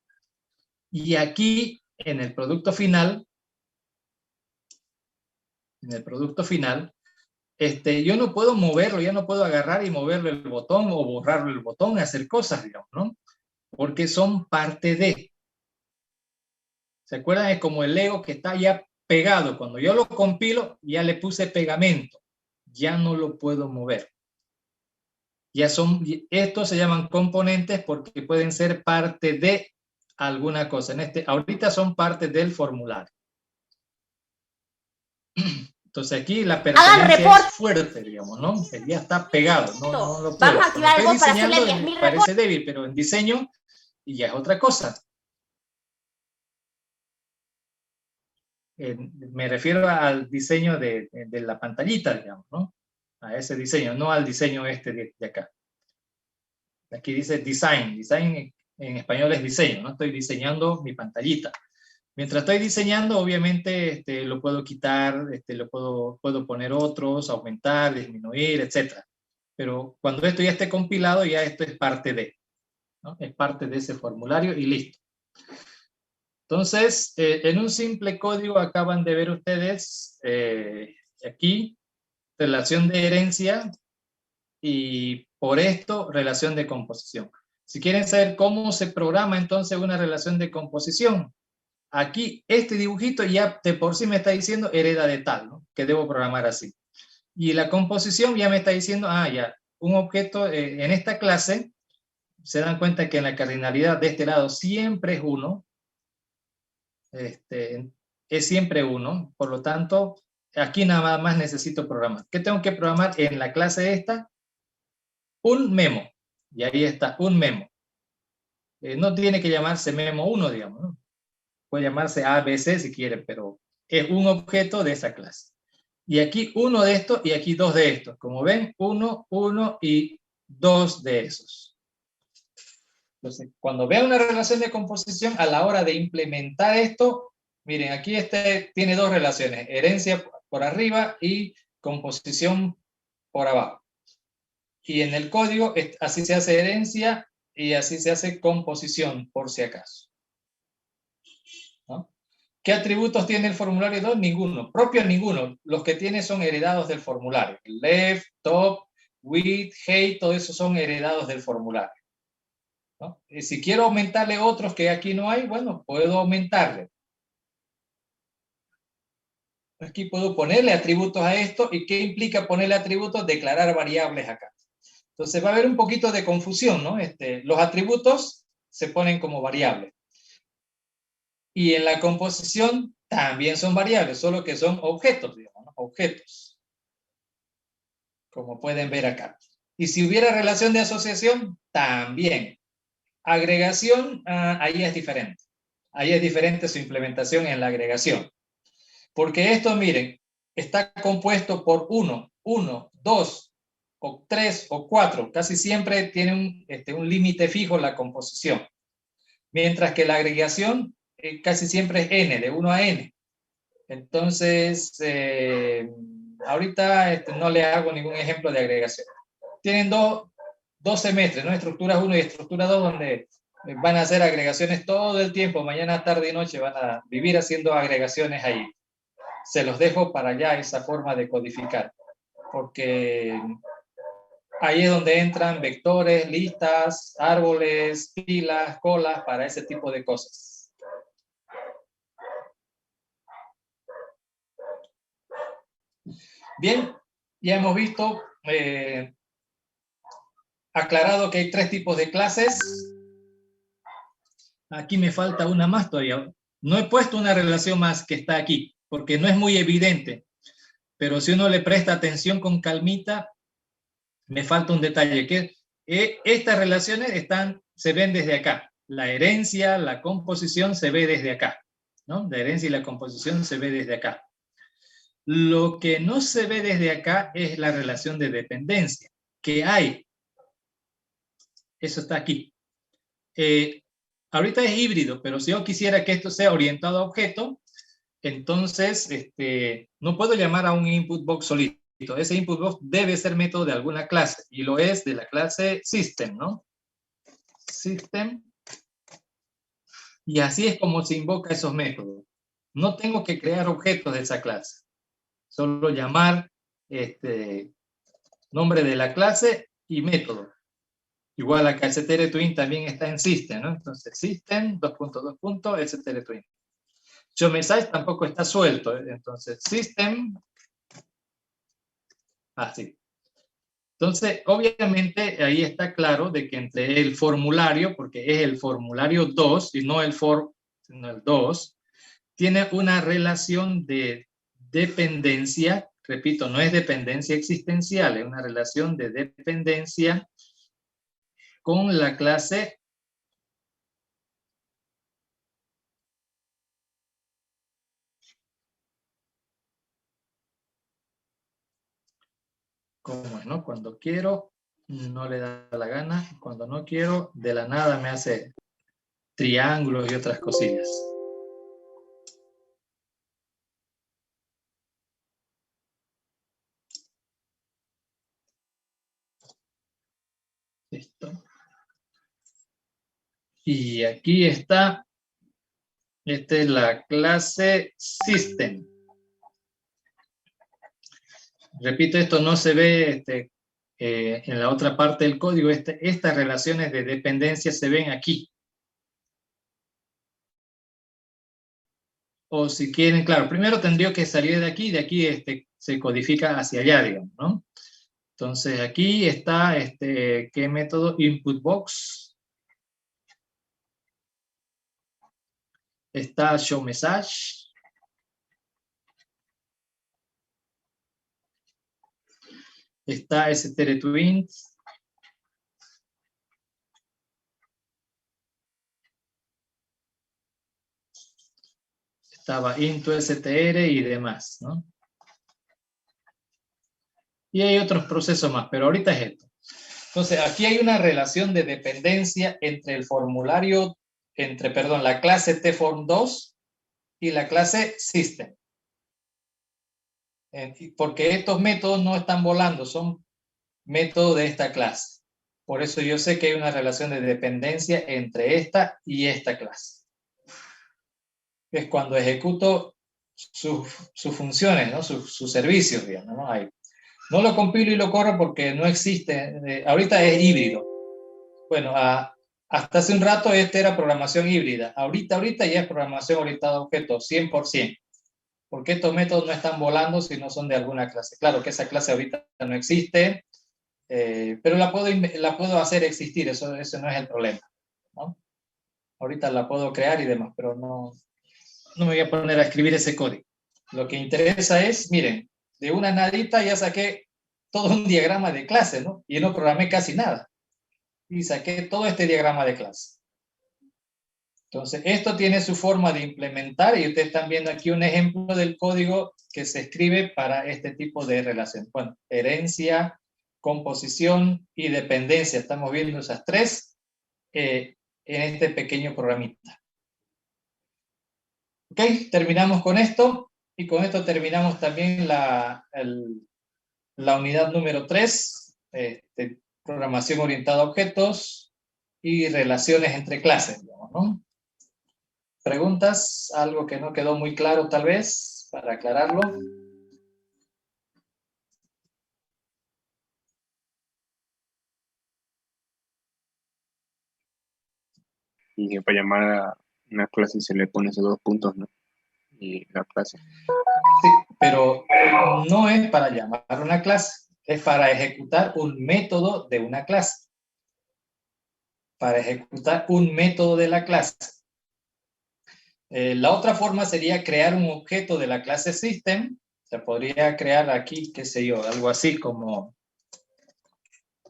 Y aquí, en el producto final, yo no puedo moverlo, ya no puedo agarrar y moverle el botón o borrarle el botón, hacer cosas, digamos, ¿no? Porque son parte de. ¿Se acuerdan? Es como el Lego que está ya pegado. Cuando yo lo compilo, ya le puse pegamento. Ya no lo puedo mover. Estos se llaman componentes porque pueden ser parte de alguna cosa. Ahorita son parte del formulario. Entonces aquí la pertenencia es fuerte, digamos, ¿no? Ya está pegado, no lo puedo. Vamos a activar el bot para hacerle 10.000 reportes. Parece débil, pero en diseño y ya es otra cosa. Me refiero al diseño de la pantallita, digamos, ¿no? A ese diseño, no al diseño de acá. Aquí dice design. Design en español es diseño, ¿no? Estoy diseñando mi pantallita. Mientras estoy diseñando, obviamente lo puedo quitar, puedo poner otros, aumentar, disminuir, etc. Pero cuando esto ya esté compilado, ya esto es parte de, ¿no? Es parte de ese formulario y listo. Entonces, en un simple código acaban de ver ustedes aquí relación de herencia y por esto relación de composición. Si quieren saber cómo se programa entonces una relación de composición, aquí este dibujito ya de por sí me está diciendo hereda de tal, ¿no? Que debo programar así. Y la composición ya me está diciendo, ya, un objeto en esta clase, se dan cuenta que en la cardinalidad de este lado siempre es 1, es siempre 1, por lo tanto, aquí nada más necesito programar. ¿Qué tengo que programar en la clase esta? Un memo, y ahí está, un memo. No tiene que llamarse memo 1, digamos, ¿no? Puede llamarse ABC si quiere, pero es un objeto de esa clase. Y aquí uno de estos y aquí 2 de estos. Como ven, 1, 1 y 2 de esos. Entonces, cuando vean una relación de composición, a la hora de implementar esto, miren, aquí tiene 2 relaciones, herencia por arriba y composición por abajo. Y en el código así se hace herencia y así se hace composición, por si acaso. ¿No? ¿Qué atributos tiene el formulario 2? Ninguno, propio ninguno. Los que tiene son heredados del formulario. Left, top, with, height, todo eso son heredados del formulario. ¿No? Si quiero aumentarle otros que aquí no hay, bueno, puedo aumentarle. Aquí puedo ponerle atributos a esto. ¿Y qué implica ponerle atributos? Declarar variables acá. Entonces va a haber un poquito de confusión, ¿no? Los atributos se ponen como variables. Y en la composición también son variables, solo que son objetos, digamos, ¿no? Objetos. Como pueden ver acá. Y si hubiera relación de asociación, también. Agregación, ahí es diferente. Ahí es diferente su implementación en la agregación. Porque esto, miren, está compuesto por 1, 2, o 3 o 4. Casi siempre tiene un límite fijo la composición. Mientras que la agregación casi siempre es n, de 1 a n. Entonces, ahorita no le hago ningún ejemplo de agregación. Tienen dos semestres, ¿no? Estructura 1 y estructura 2, donde van a hacer agregaciones todo el tiempo, mañana, tarde y noche van a vivir haciendo agregaciones ahí. Se los dejo para allá esa forma de codificar, porque ahí es donde entran vectores, listas, árboles, filas, colas, para ese tipo de cosas. Bien, ya hemos visto, aclarado que hay 3 tipos de clases. Aquí me falta una más todavía. No he puesto una relación más que está aquí, porque no es muy evidente. Pero si uno le presta atención con calmita, me falta un detalle, que estas relaciones se ven desde acá. La herencia, la composición se ve desde acá, ¿no? La herencia y la composición se ve desde acá. Lo que no se ve desde acá es la relación de dependencia, que hay. Eso está aquí. Ahorita es híbrido, pero si yo quisiera que esto sea orientado a objeto, entonces no puedo llamar a un input box solito. Ese input box debe ser método de alguna clase, y lo es de la clase system, ¿no? System. Y así es como se invoca esos métodos. No tengo que crear objetos de esa clase. Solo llamar nombre de la clase y método. Igual acá str_twin también está en system, ¿no? Entonces system, 2.2. str_twin. ShowMessage tampoco está suelto, ¿eh? Entonces system, así. Entonces, obviamente, ahí está claro de que entre el formulario, porque es el formulario 2 y no el 2, tiene una relación de dependencia, repito, no es dependencia existencial, es una relación de dependencia con la clase ¿cómo es, no? Cuando quiero, no le da la gana. Cuando no quiero, de la nada me hace triángulos y otras cosillas. Listo. Y aquí está, esta es la clase System. Repito, esto no se ve en la otra parte del código. Estas relaciones de dependencia se ven aquí. O si quieren, claro, primero tendría que salir de aquí se codifica hacia allá, digamos, ¿no? Entonces aquí está, ¿qué método? Input box. está showMessage, está str2int, estaba into.str y demás, ¿no? Y hay otros procesos más, pero ahorita es esto. Entonces, aquí hay una relación de dependencia entre el formulario, perdón, la clase tform2 y la clase system. Porque estos métodos no están volando, son métodos de esta clase. Por eso yo sé que hay una relación de dependencia entre esta y esta clase. Es cuando ejecuto sus funciones, ¿no? Sus servicios, digamos, ¿no? Ahí. No lo compilo y lo corro porque no existe. Ahorita es híbrido. Bueno, hasta hace un rato este era programación híbrida. Ahorita ya es programación orientada a objetos, 100%. Porque estos métodos no están volando si no son de alguna clase. Claro que esa clase ahorita no existe, pero la puedo hacer existir, eso no es el problema, ¿no? Ahorita la puedo crear y demás, pero no me voy a poner a escribir ese código. Lo que interesa es, miren, de una nadita ya saqué todo un diagrama de clase, ¿no? Y no programé casi nada. Y saqué todo este diagrama de clase. Entonces, esto tiene su forma de implementar y ustedes están viendo aquí un ejemplo del código que se escribe para este tipo de relación. Bueno, herencia, composición y dependencia. Estamos viendo esas tres en este pequeño programita. Ok, terminamos con esto y con esto terminamos también la unidad número 3, programación orientada a objetos y relaciones entre clases, digamos, ¿no? ¿Preguntas? ¿Algo que no quedó muy claro tal vez para aclararlo? Y que para llamar a una clase se le pone esos dos puntos, ¿no? Y la clase. Sí, pero no es para llamar a una clase, es para ejecutar un método de una clase. Para ejecutar un método de la clase. La otra forma sería crear un objeto de la clase system. Se podría crear aquí, qué sé yo, algo así como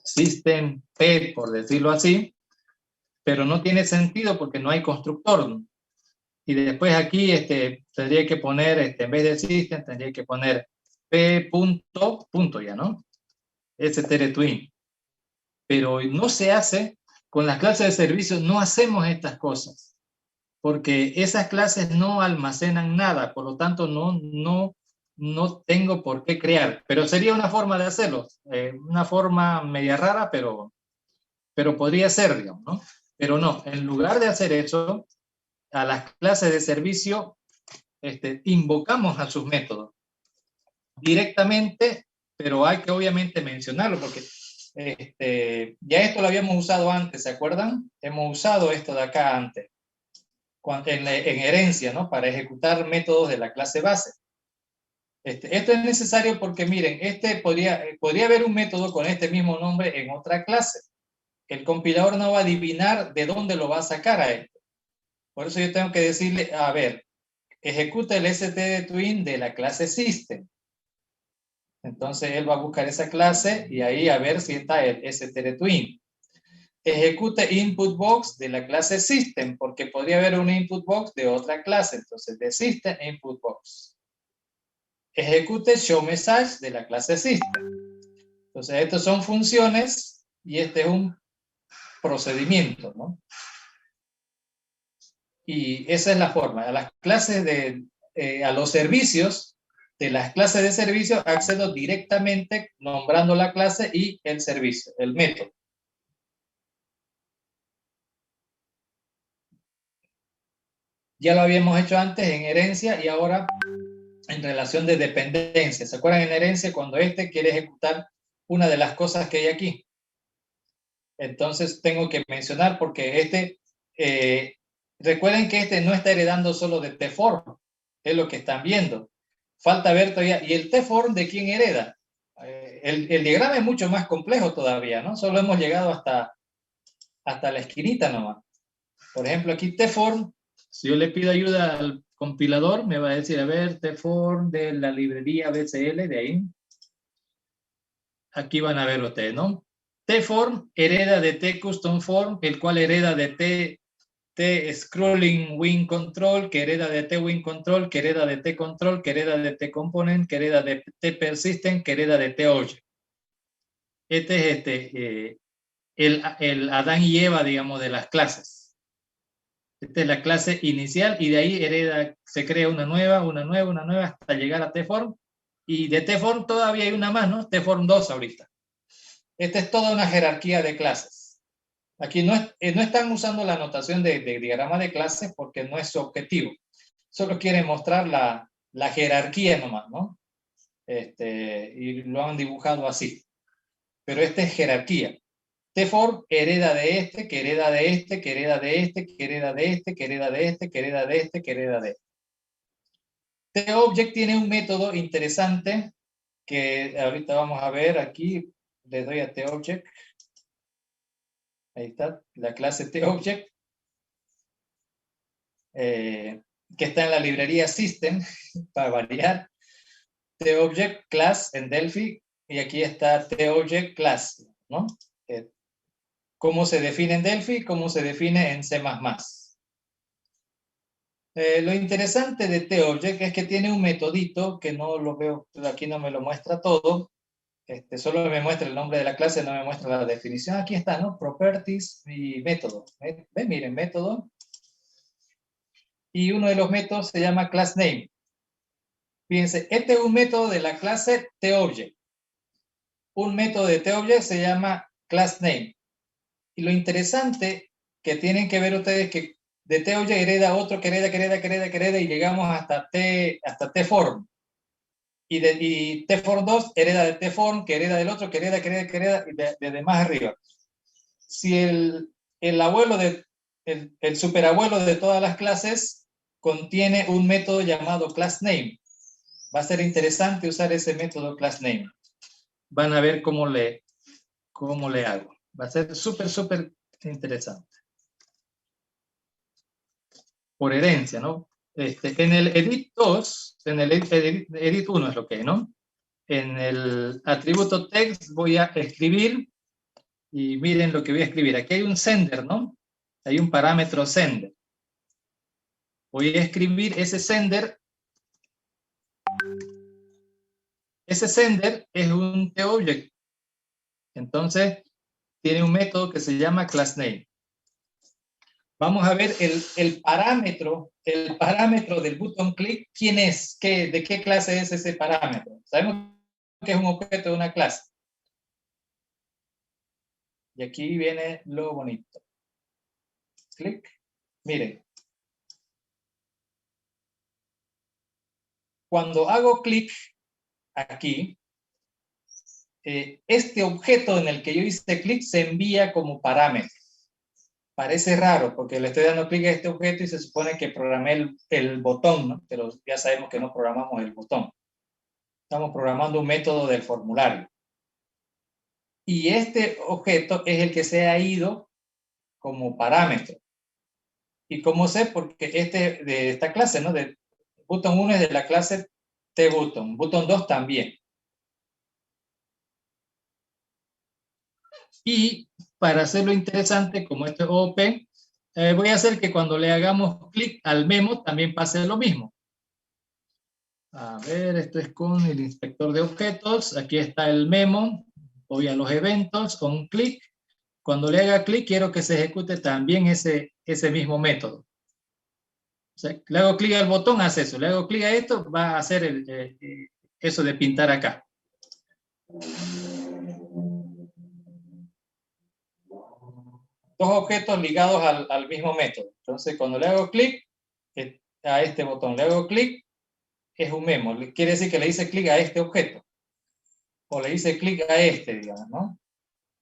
system P, por decirlo así, pero no tiene sentido porque no hay constructor. Y después aquí tendría que poner, en vez de system, tendría que poner P punto ya, ¿no? str2int. Pero no se hace, con las clases de servicio no hacemos estas cosas, porque esas clases no almacenan nada, por lo tanto no tengo por qué crear, pero sería una forma de hacerlo, una forma media rara, pero podría ser, digamos, ¿no? Pero no, en lugar de hacer eso, a las clases de servicio invocamos a sus métodos directamente, pero hay que obviamente mencionarlo, porque ya esto lo habíamos usado antes, ¿se acuerdan? Hemos usado esto de acá antes, en herencia, ¿no? Para ejecutar métodos de la clase base. Esto es necesario porque, miren, podría haber un método con este mismo nombre en otra clase. El compilador no va a adivinar de dónde lo va a sacar a esto. Por eso yo tengo que decirle, a ver, ejecuta el std_twin de la clase system. Entonces él va a buscar esa clase y ahí a ver si está el std_twin. Ejecute input box de la clase system, porque podría haber un input box de otra clase. Entonces, de system input box. Ejecute showMessage de la clase system. Entonces, estas son funciones y este es un procedimiento, ¿no? Y esa es la forma. A las clases a los servicios, de las clases de servicio, accedo directamente nombrando la clase y el servicio, el método. Ya lo habíamos hecho antes en herencia y ahora en relación de dependencia. ¿Se acuerdan en herencia cuando quiere ejecutar una de las cosas que hay aquí? Entonces tengo que mencionar porque recuerden que no está heredando solo de tform, es lo que están viendo. Falta ver todavía, ¿y el tform de quién hereda? El diagrama es mucho más complejo todavía, ¿no? Solo hemos llegado hasta la esquinita nomás. Por ejemplo, aquí tform Si yo le pido ayuda al compilador, me va a decir, a ver, tform de la librería BCL, de ahí. Aquí van a ver ustedes, ¿no? tform hereda de tCustomForm, el cual hereda de tScrollingWinControl, que hereda de tWinControl, que hereda de tControl, que hereda de tComponent, que hereda de tPersistent, que hereda de tObject. Este es el Adán y Eva, digamos, de las clases. Esta es la clase inicial y de ahí hereda, se crea una nueva, hasta llegar a tform. Y de tform todavía hay una más, ¿no? tform 2 ahorita. Esta es toda una jerarquía de clases. Aquí no están usando la notación de diagrama de clases porque no es su objetivo. Solo quieren mostrar la jerarquía nomás, ¿no? Y lo han dibujado así. Pero esta es jerarquía. tform hereda de este, que hereda de este, que hereda de este, que hereda de este, que hereda de este, que hereda de este, que hereda de este. tObject tiene un método interesante que ahorita vamos a ver aquí. Le doy a tObject. Ahí está, la clase tObject. Que está en la librería System, para variar. tObject class en Delphi. Y aquí está tObject class, ¿no? Cómo se define en Delphi, cómo se define en C++. Lo interesante de tObject es que tiene un metodito que no lo veo, aquí no me lo muestra todo. Solo me muestra el nombre de la clase, no me muestra la definición. Aquí está, ¿no? Properties y método. ¿Ven? Miren, método. Y uno de los métodos se llama className. Fíjense, este es un método de la clase tObject. Un método de tObject se llama className. Y lo interesante que tienen que ver ustedes que de tObject hereda otro que hereda y llegamos hasta tform. Y tform 2 hereda de tform, que hereda del otro, que hereda, y de más arriba. Si el abuelo el superabuelo de todas las clases contiene un método llamado className. Va a ser interesante usar ese método className. Van a ver cómo le hago. Va a ser súper interesante. Por herencia, ¿no? En el edit 2, en el edit 1 es lo que, ¿no? En el atributo text voy a escribir y miren lo que voy a escribir. Aquí hay un sender, ¿no? Hay un parámetro sender. Voy a escribir ese sender. Ese sender es un tObject. Entonces, tiene un método que se llama className. Vamos a ver el parámetro del button click. ¿Quién es? ¿De qué clase es ese parámetro? Sabemos que es un objeto de una clase. Y aquí viene lo bonito. Clic. Miren. Cuando hago clic aquí, este objeto en el que yo hice clic se envía como parámetro. Parece raro porque le estoy dando clic a este objeto y se supone que programé el botón, ¿no? Pero ya sabemos que no programamos el botón. Estamos programando un método del formulario. Y este objeto es el que se ha ido como parámetro. ¿Y cómo sé? Porque de esta clase, ¿no? De button 1 es de la clase tButton. Button 2 también. Y para hacerlo interesante, como esto es open, voy a hacer que cuando le hagamos clic al memo también pase lo mismo. A ver, esto es con el inspector de objetos. Aquí está el memo. Voy a los eventos con clic. Cuando le haga clic, quiero que se ejecute también ese mismo método. O sea, le hago clic al botón, hace eso. Le hago clic a esto, va a hacer eso de pintar acá. Dos objetos ligados al mismo método. Entonces, cuando le hago clic a este botón, le hago clic, es un memo. Quiere decir que le hice clic a este objeto. O le hice clic a este, digamos, ¿no?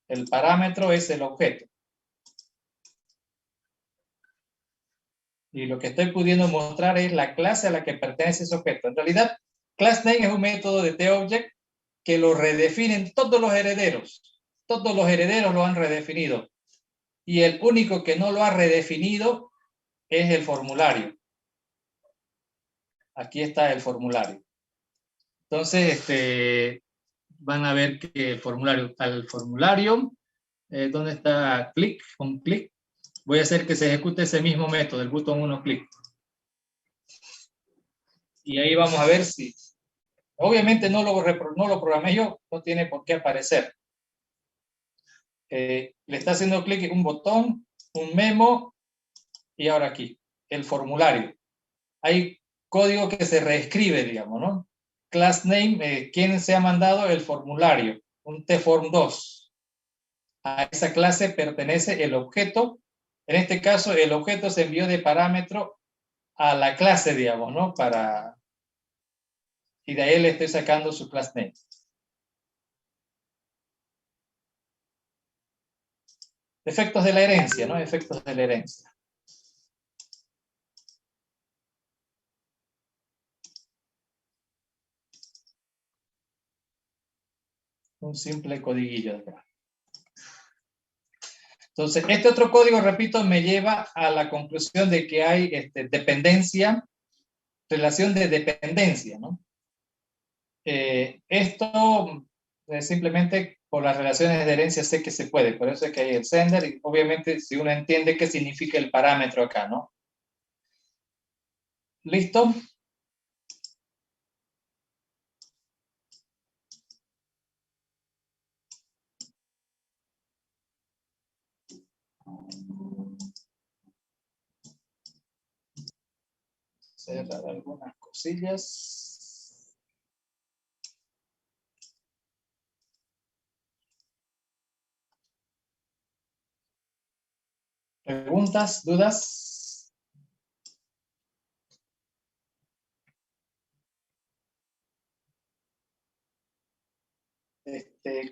El parámetro es el objeto. Y lo que estoy pudiendo mostrar es la clase a la que pertenece ese objeto. En realidad, className es un método de tObject que lo redefinen todos los herederos. Todos los herederos lo han redefinido. Y el único que no lo ha redefinido es el formulario. Aquí está el formulario. Entonces, van a ver que el formulario, al formulario, ¿dónde está clic? Con clic. Voy a hacer que se ejecute ese mismo método, el botón 1 clic. Y ahí vamos a ver si, obviamente no lo programé yo, no tiene por qué aparecer. Le está haciendo clic en un botón, un memo, y ahora aquí, el formulario. Hay código que se reescribe, digamos, ¿no? Class name, ¿quién se ha mandado el formulario? Un tform2. A esa clase pertenece el objeto. En este caso, el objeto se envió de parámetro a la clase, digamos, ¿no? Y de ahí le estoy sacando su class name. Efectos de la herencia, ¿no? Efectos de la herencia. Un simple codiguillo de acá. Entonces, este otro código, repito, me lleva a la conclusión de que hay dependencia, relación de dependencia, ¿no? Esto simplemente por las relaciones de herencia sé que se puede, por eso es que hay el sender, y obviamente si uno entiende qué significa el parámetro acá, ¿no? ¿Listo? Cerrar algunas cosillas. ¿Preguntas? ¿Dudas?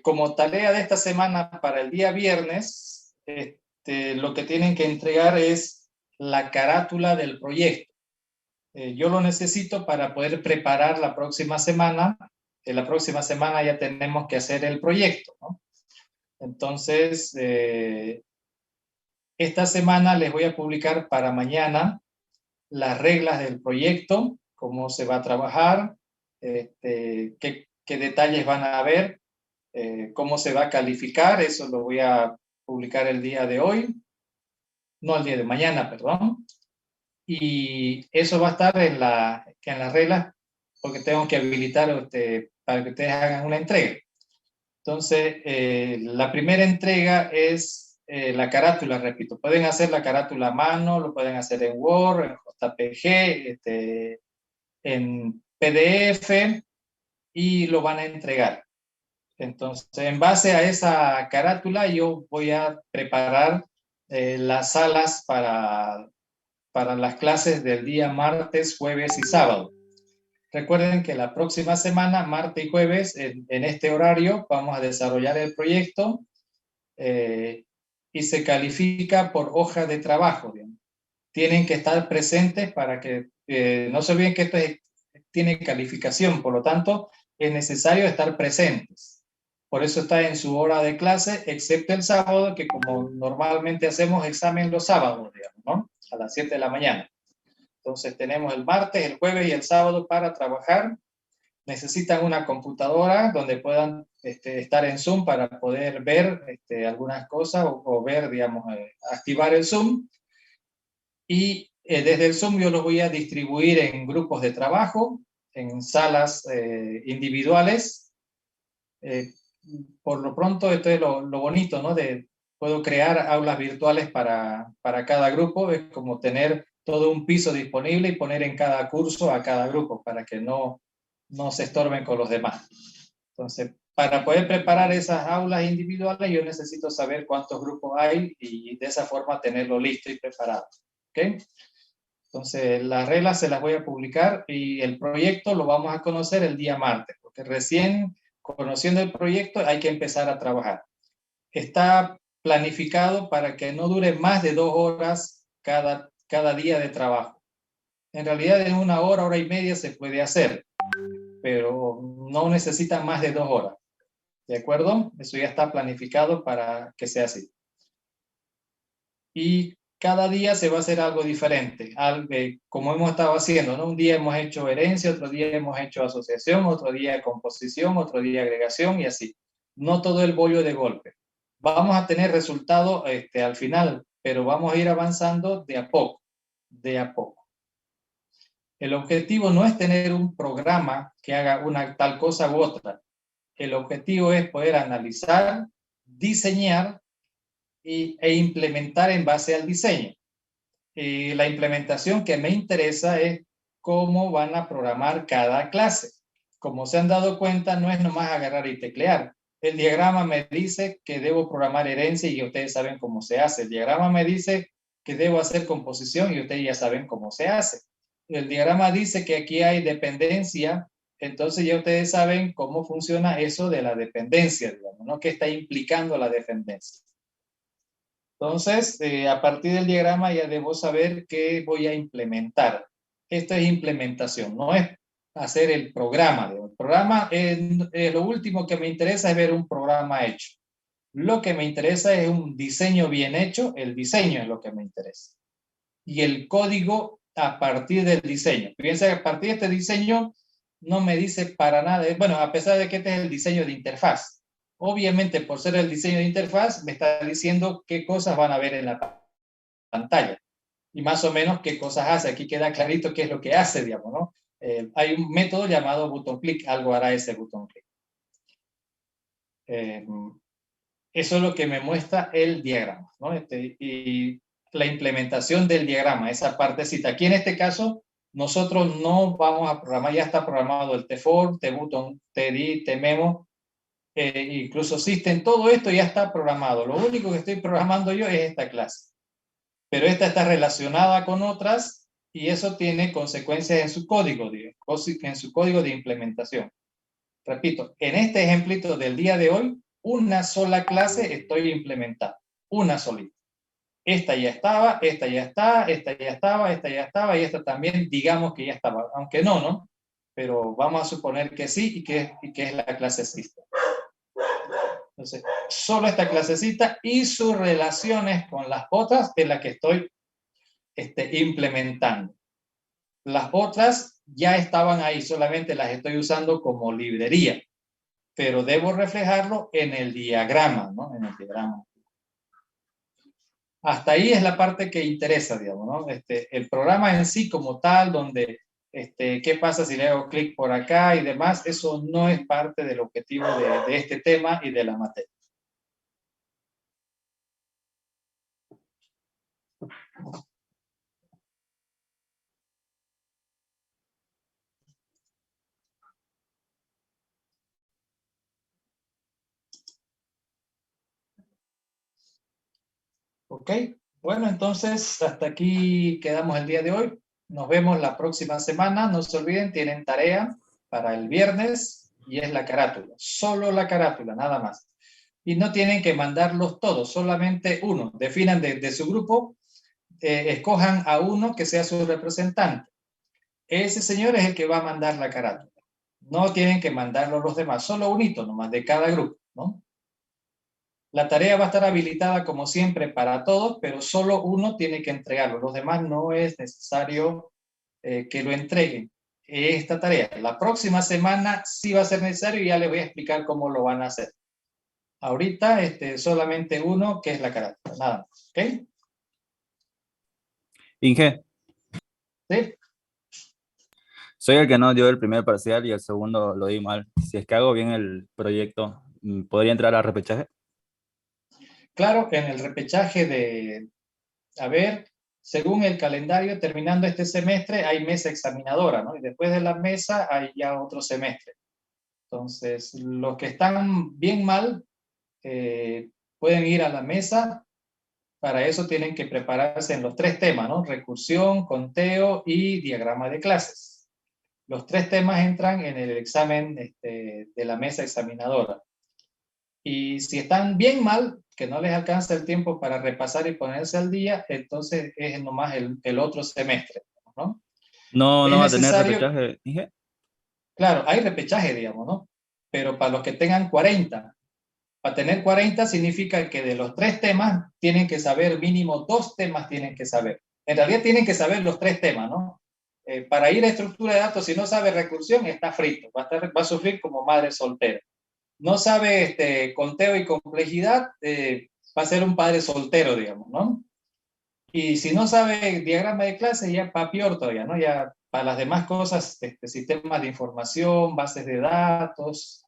Como tarea de esta semana para el día viernes, lo que tienen que entregar es la carátula del proyecto. Yo lo necesito para poder preparar la próxima semana. La próxima semana ya tenemos que hacer el proyecto, ¿no? Entonces, esta semana les voy a publicar para mañana las reglas del proyecto, cómo se va a trabajar, qué detalles van a haber, cómo se va a calificar. Eso lo voy a publicar el día de hoy, no el día de mañana, perdón. Y eso va a estar en las reglas, porque tengo que habilitar para que ustedes hagan una entrega. Entonces, la primera entrega es la carátula, repito. Pueden hacer la carátula a mano, lo pueden hacer en Word, en JPG, en PDF, y lo van a entregar. Entonces, en base a esa carátula, yo voy a preparar las salas para las clases del día martes, jueves y sábado. Recuerden que la próxima semana, martes y jueves, en este horario, vamos a desarrollar el proyecto y se califica por hoja de trabajo. Bien. Tienen que estar presentes para que no se olviden que esto tiene calificación, por lo tanto, es necesario estar presentes. Por eso está en su hora de clase, excepto el sábado, que como normalmente hacemos examen los sábados, digamos, ¿no? A las 7 de la mañana. Entonces tenemos el martes, el jueves y el sábado para trabajar. Necesitan una computadora donde puedan estar en Zoom para poder ver algunas cosas o ver, digamos, activar el Zoom. Y desde el Zoom yo los voy a distribuir en grupos de trabajo, en salas individuales. Por lo pronto, esto es lo bonito, ¿no? Puedo crear aulas virtuales para cada grupo. Es como tener todo un piso disponible y poner en cada curso a cada grupo para que no se estorben con los demás. Entonces, para poder preparar esas aulas individuales, yo necesito saber cuántos grupos hay y de esa forma tenerlo listo y preparado. ¿Ok? Entonces, las reglas se las voy a publicar y el proyecto lo vamos a conocer el día martes, porque recién conociendo el proyecto hay que empezar a trabajar. Está planificado para que no dure más de 2 horas cada día de trabajo. En realidad en 1 hora, hora y media se puede hacer, pero no necesita más de 2 horas. ¿De acuerdo? Eso ya está planificado para que sea así. Y cada día se va a hacer algo diferente, como hemos estado haciendo, ¿no? Un día hemos hecho herencia, otro día hemos hecho asociación, otro día composición, otro día agregación y así. No todo el bollo de golpe. Vamos a tener resultados al final, pero vamos a ir avanzando de a poco, de a poco. El objetivo no es tener un programa que haga una tal cosa u otra. El objetivo es poder analizar, diseñar e implementar en base al diseño. La implementación que me interesa es cómo van a programar cada clase. Como se han dado cuenta, no es nomás agarrar y teclear. El diagrama me dice que debo programar herencia y ustedes saben cómo se hace. El diagrama me dice que debo hacer composición y ustedes ya saben cómo se hace. El diagrama dice que aquí hay dependencia, entonces ya ustedes saben cómo funciona eso de la dependencia, digamos, ¿no? ¿Qué está implicando la dependencia? Entonces, a partir del diagrama ya debo saber qué voy a implementar. Esto es implementación, no es hacer el programa. El programa, lo último que me interesa es ver un programa hecho. Lo que me interesa es un diseño bien hecho, el diseño es lo que me interesa. Y el código a partir del diseño. Fíjense que a partir de este diseño no me dice para nada, bueno, a pesar de que este es el diseño de interfaz. Obviamente, por ser el diseño de interfaz, me está diciendo qué cosas van a ver en la pantalla y más o menos qué cosas hace. Aquí queda clarito qué es lo que hace, digamos, ¿no? Hay un método llamado button click, algo hará ese button click. Eso es lo que me muestra el diagrama, ¿no? Y la implementación del diagrama, esa partecita. Aquí en este caso, nosotros no vamos a programar, ya está programado el T-for, T-button, T-di, T-memo, incluso System, todo esto ya está programado. Lo único que estoy programando yo es esta clase. Pero esta está relacionada con otras y eso tiene consecuencias en su código, en su código de implementación. Repito, en este ejemplito del día de hoy, una sola clase estoy implementando, una solita. Esta ya estaba, esta ya está, esta ya estaba, esta ya estaba y esta también digamos que ya estaba, aunque no, ¿no? Pero vamos a suponer que sí y que es la clase System. Entonces, solo esta clasecita y sus relaciones con las otras es la que estoy implementando. Las otras ya estaban ahí, solamente las estoy usando como librería, pero debo reflejarlo en el diagrama, ¿no? En el diagrama. Hasta ahí es la parte que interesa, digamos, ¿no? El programa en sí como tal, donde qué pasa si le hago clic por acá y demás, eso no es parte del objetivo de este tema y de la materia. Ok, bueno, entonces hasta aquí quedamos el día de hoy. Nos vemos la próxima semana. No se olviden, tienen tarea para el viernes y es la carátula. Solo la carátula, nada más. Y no tienen que mandarlos todos, solamente uno. Definan de su grupo, escojan a uno que sea su representante. Ese señor es el que va a mandar la carátula. No tienen que mandarlo los demás, solo un hito nomás de cada grupo, ¿no? La tarea va a estar habilitada como siempre para todos, pero solo uno tiene que entregarlo. Los demás no es necesario que lo entreguen. Esta tarea. La próxima semana sí va a ser necesario y ya les voy a explicar cómo lo van a hacer. Ahorita solamente uno, que es la carátula. Nada más. ¿Ok? Inge, ¿Sí? soy el que no dio el primer parcial y el segundo lo di mal. Si es que hago bien el proyecto, ¿podría entrar a repechaje? Claro, en el repechaje a ver, según el calendario, terminando este semestre hay mesa examinadora, ¿no? Y después de la mesa hay ya otro semestre. Entonces, los que están bien mal pueden ir a la mesa. Para eso tienen que prepararse en los 3 temas, ¿no? Recursión, conteo y diagrama de clases. Los 3 temas entran en el examen de la mesa examinadora. Y si están bien mal, que no les alcanza el tiempo para repasar y ponerse al día, entonces es nomás el otro semestre, ¿no? No, Es no va a tener necesario, repechaje, Inge. claro, hay repechaje, digamos, ¿no? Pero para los que tengan 40, Para tener 40 significa que de los 3 temas tienen que saber mínimo 2 temas tienen que saber. En realidad tienen que saber los 3 temas, ¿no? Para ir a estructura de datos, si no sabe recursión, está frito, va a sufrir como madre soltera. No sabe conteo y complejidad, va a ser un padre soltero, digamos, ¿no? Y si no sabe diagrama de clase, ya para peor todavía, ¿no? Ya para las demás cosas, sistemas de información, bases de datos,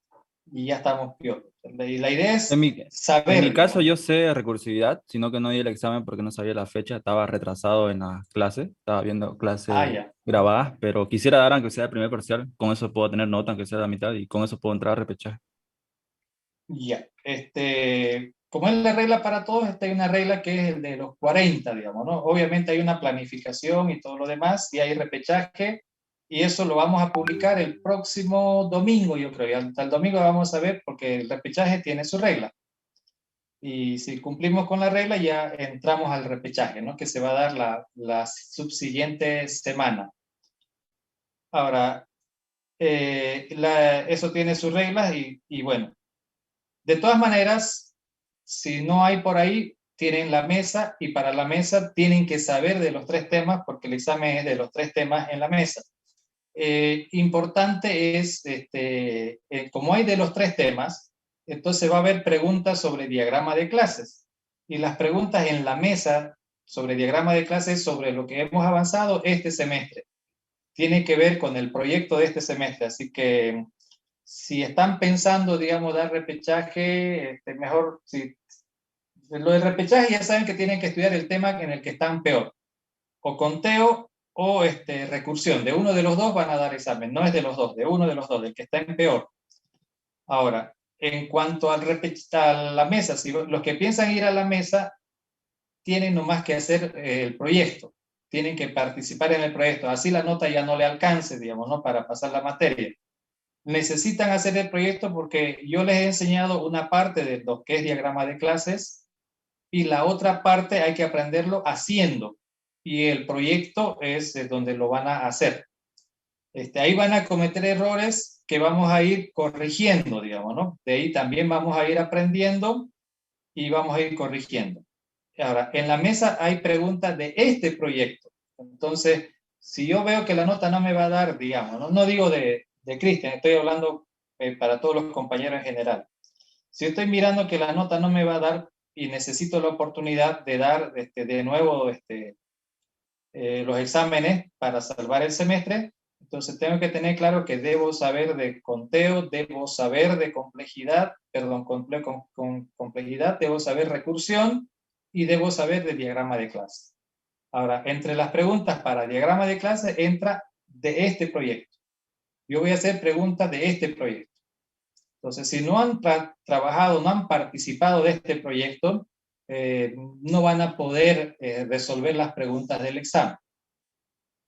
y ya estamos peor. Y la idea En es mi, en saber, mi caso digamos. yo sé recursividad, sino que no di el examen porque no sabía la fecha, estaba retrasado en la clase, estaba viendo Ah, clases ya. grabadas, pero quisiera dar aunque sea el primer parcial, con eso puedo tener nota aunque sea la mitad y con eso puedo entrar a repechaje. Ya. Como es la regla para todos, hay una regla que es el de los 40, digamos, ¿no? Obviamente hay una planificación y todo lo demás, y hay repechaje, y eso lo vamos a publicar el próximo domingo, yo creo. Y hasta el domingo vamos a ver, porque el repechaje tiene su regla. Y si cumplimos con la regla, ya entramos al repechaje, ¿no? Que se va a dar la subsiguiente semana. Ahora, eso tiene sus reglas y bueno, de todas maneras, si no hay por ahí, tienen la mesa y para la mesa tienen que saber de los 3 temas porque el examen es de los 3 temas en la mesa. Importante es, como hay de los 3 temas, entonces va a haber preguntas sobre diagrama de clases. Y las preguntas en la mesa sobre diagrama de clases sobre lo que hemos avanzado este semestre. Tiene que ver con el proyecto de este semestre. Así que si están pensando, digamos, dar repechaje, mejor, si lo del repechaje ya saben que tienen que estudiar el tema en el que están peor, o conteo o recursión. De uno de los dos van a dar examen, no es de los dos, de uno de los dos, del que está en peor. Ahora, en cuanto a la mesa, si los que piensan ir a la mesa tienen nomás que hacer el proyecto, tienen que participar en el proyecto, así la nota ya no le alcance, digamos, ¿no? Para pasar la materia. Necesitan hacer el proyecto porque yo les he enseñado una parte de lo que es diagrama de clases y la otra parte hay que aprenderlo haciendo. Y el proyecto es donde lo van a hacer. Ahí van a cometer errores que vamos a ir corrigiendo, digamos, ¿no? De ahí también vamos a ir aprendiendo y vamos a ir corrigiendo. Ahora, en la mesa hay preguntas de este proyecto. Entonces, si yo veo que la nota no me va a dar, digamos, no digo de Cristian, estoy hablando para todos los compañeros en general. Si estoy mirando que la nota no me va a dar y necesito la oportunidad de dar de nuevo los exámenes para salvar el semestre, entonces tengo que tener claro que debo saber de conteo, debo saber de complejidad, perdón, con complejidad, debo saber recursión y debo saber de diagrama de clase. Ahora, entre las preguntas para diagrama de clase entra de este proyecto. Yo voy a hacer preguntas de este proyecto. Entonces, si no han trabajado, no han participado de este proyecto, no van a poder resolver las preguntas del examen.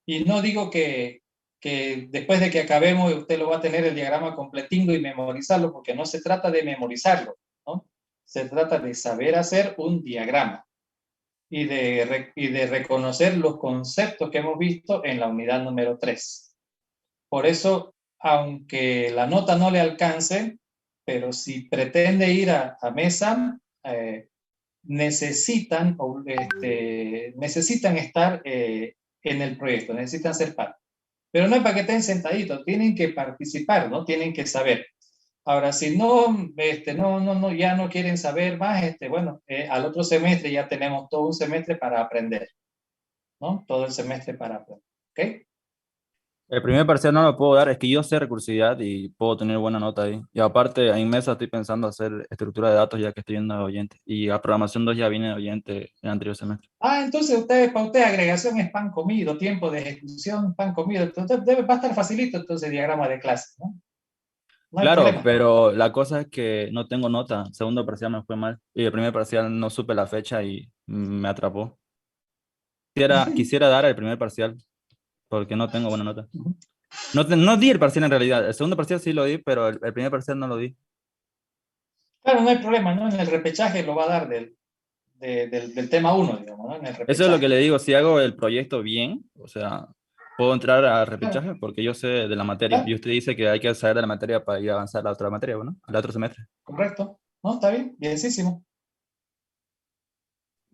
Y no digo que después de que acabemos usted lo va a tener el diagrama completingo y memorizarlo, porque no se trata de memorizarlo, ¿no? Se trata de saber hacer un diagrama y de reconocer los conceptos que hemos visto en la unidad número 3. Por eso, aunque la nota no le alcance, pero si pretende ir a mesa, necesitan estar en el proyecto, necesitan ser parte. Pero no es para que estén sentaditos, tienen que participar, ¿no? Tienen que saber. Ahora, si ya no quieren saber más, bueno, al otro semestre ya tenemos todo un semestre para aprender, ¿no? Todo el semestre para aprender, ¿ok? El primer parcial no lo puedo dar, es que yo sé recursividad y puedo tener buena nota ahí. Y aparte, en mesa estoy pensando hacer estructura de datos ya que estoy viendo de oyente. Y a programación 2 ya vine de oyente en el anterior semestre. Ah, entonces para usted agregación es pan comido, tiempo de ejecución, pan comido. Entonces va a estar facilito entonces el diagrama de clase, ¿no? No hay Claro, problema. pero la cosa es que no tengo nota. Segundo parcial me fue mal. Y el primer parcial no supe la fecha y me atrapó. Quisiera dar el primer parcial porque no tengo buena nota. No di el parcial en realidad. El segundo parcial sí lo di, pero el primer parcial no lo di. Claro, no hay problema, ¿no? En el repechaje lo va a dar del tema 1, digamos, ¿no? En el Eso es lo que repechaje. le digo. Si hago el proyecto bien, o sea, puedo entrar a Claro, repechaje porque yo sé de la materia. claro, Y usted dice que hay que saber de la materia para ir a avanzar a la otra materia, ¿no? Al otro semestre. correcto. ¿No? ¿Está bien? Bienísimo.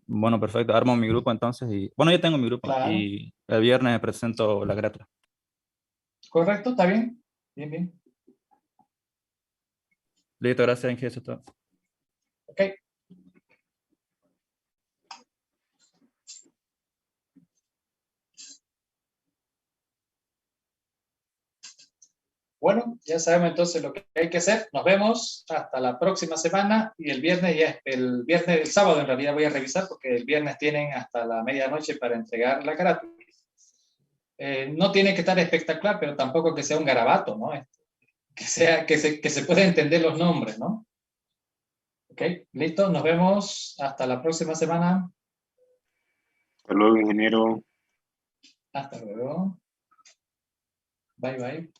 Bueno, perfecto. Armo mi grupo entonces y... Bueno, ya tengo mi grupo Claro. y el viernes presento la gratuita. ¿Correcto? ¿Está bien? Bien, bien. Listo, gracias, Inge, eso es todo. Ok. Bueno, ya sabemos entonces lo que hay que hacer. Nos vemos hasta la próxima semana y el viernes el sábado en realidad voy a revisar porque el viernes tienen hasta la medianoche para entregar la carátula. No tiene que estar espectacular, pero tampoco que sea un garabato, ¿no? Que se pueda entender los nombres, ¿no? Ok, listo, nos vemos hasta la próxima semana. Hasta luego, ingeniero. Hasta luego. Bye, bye.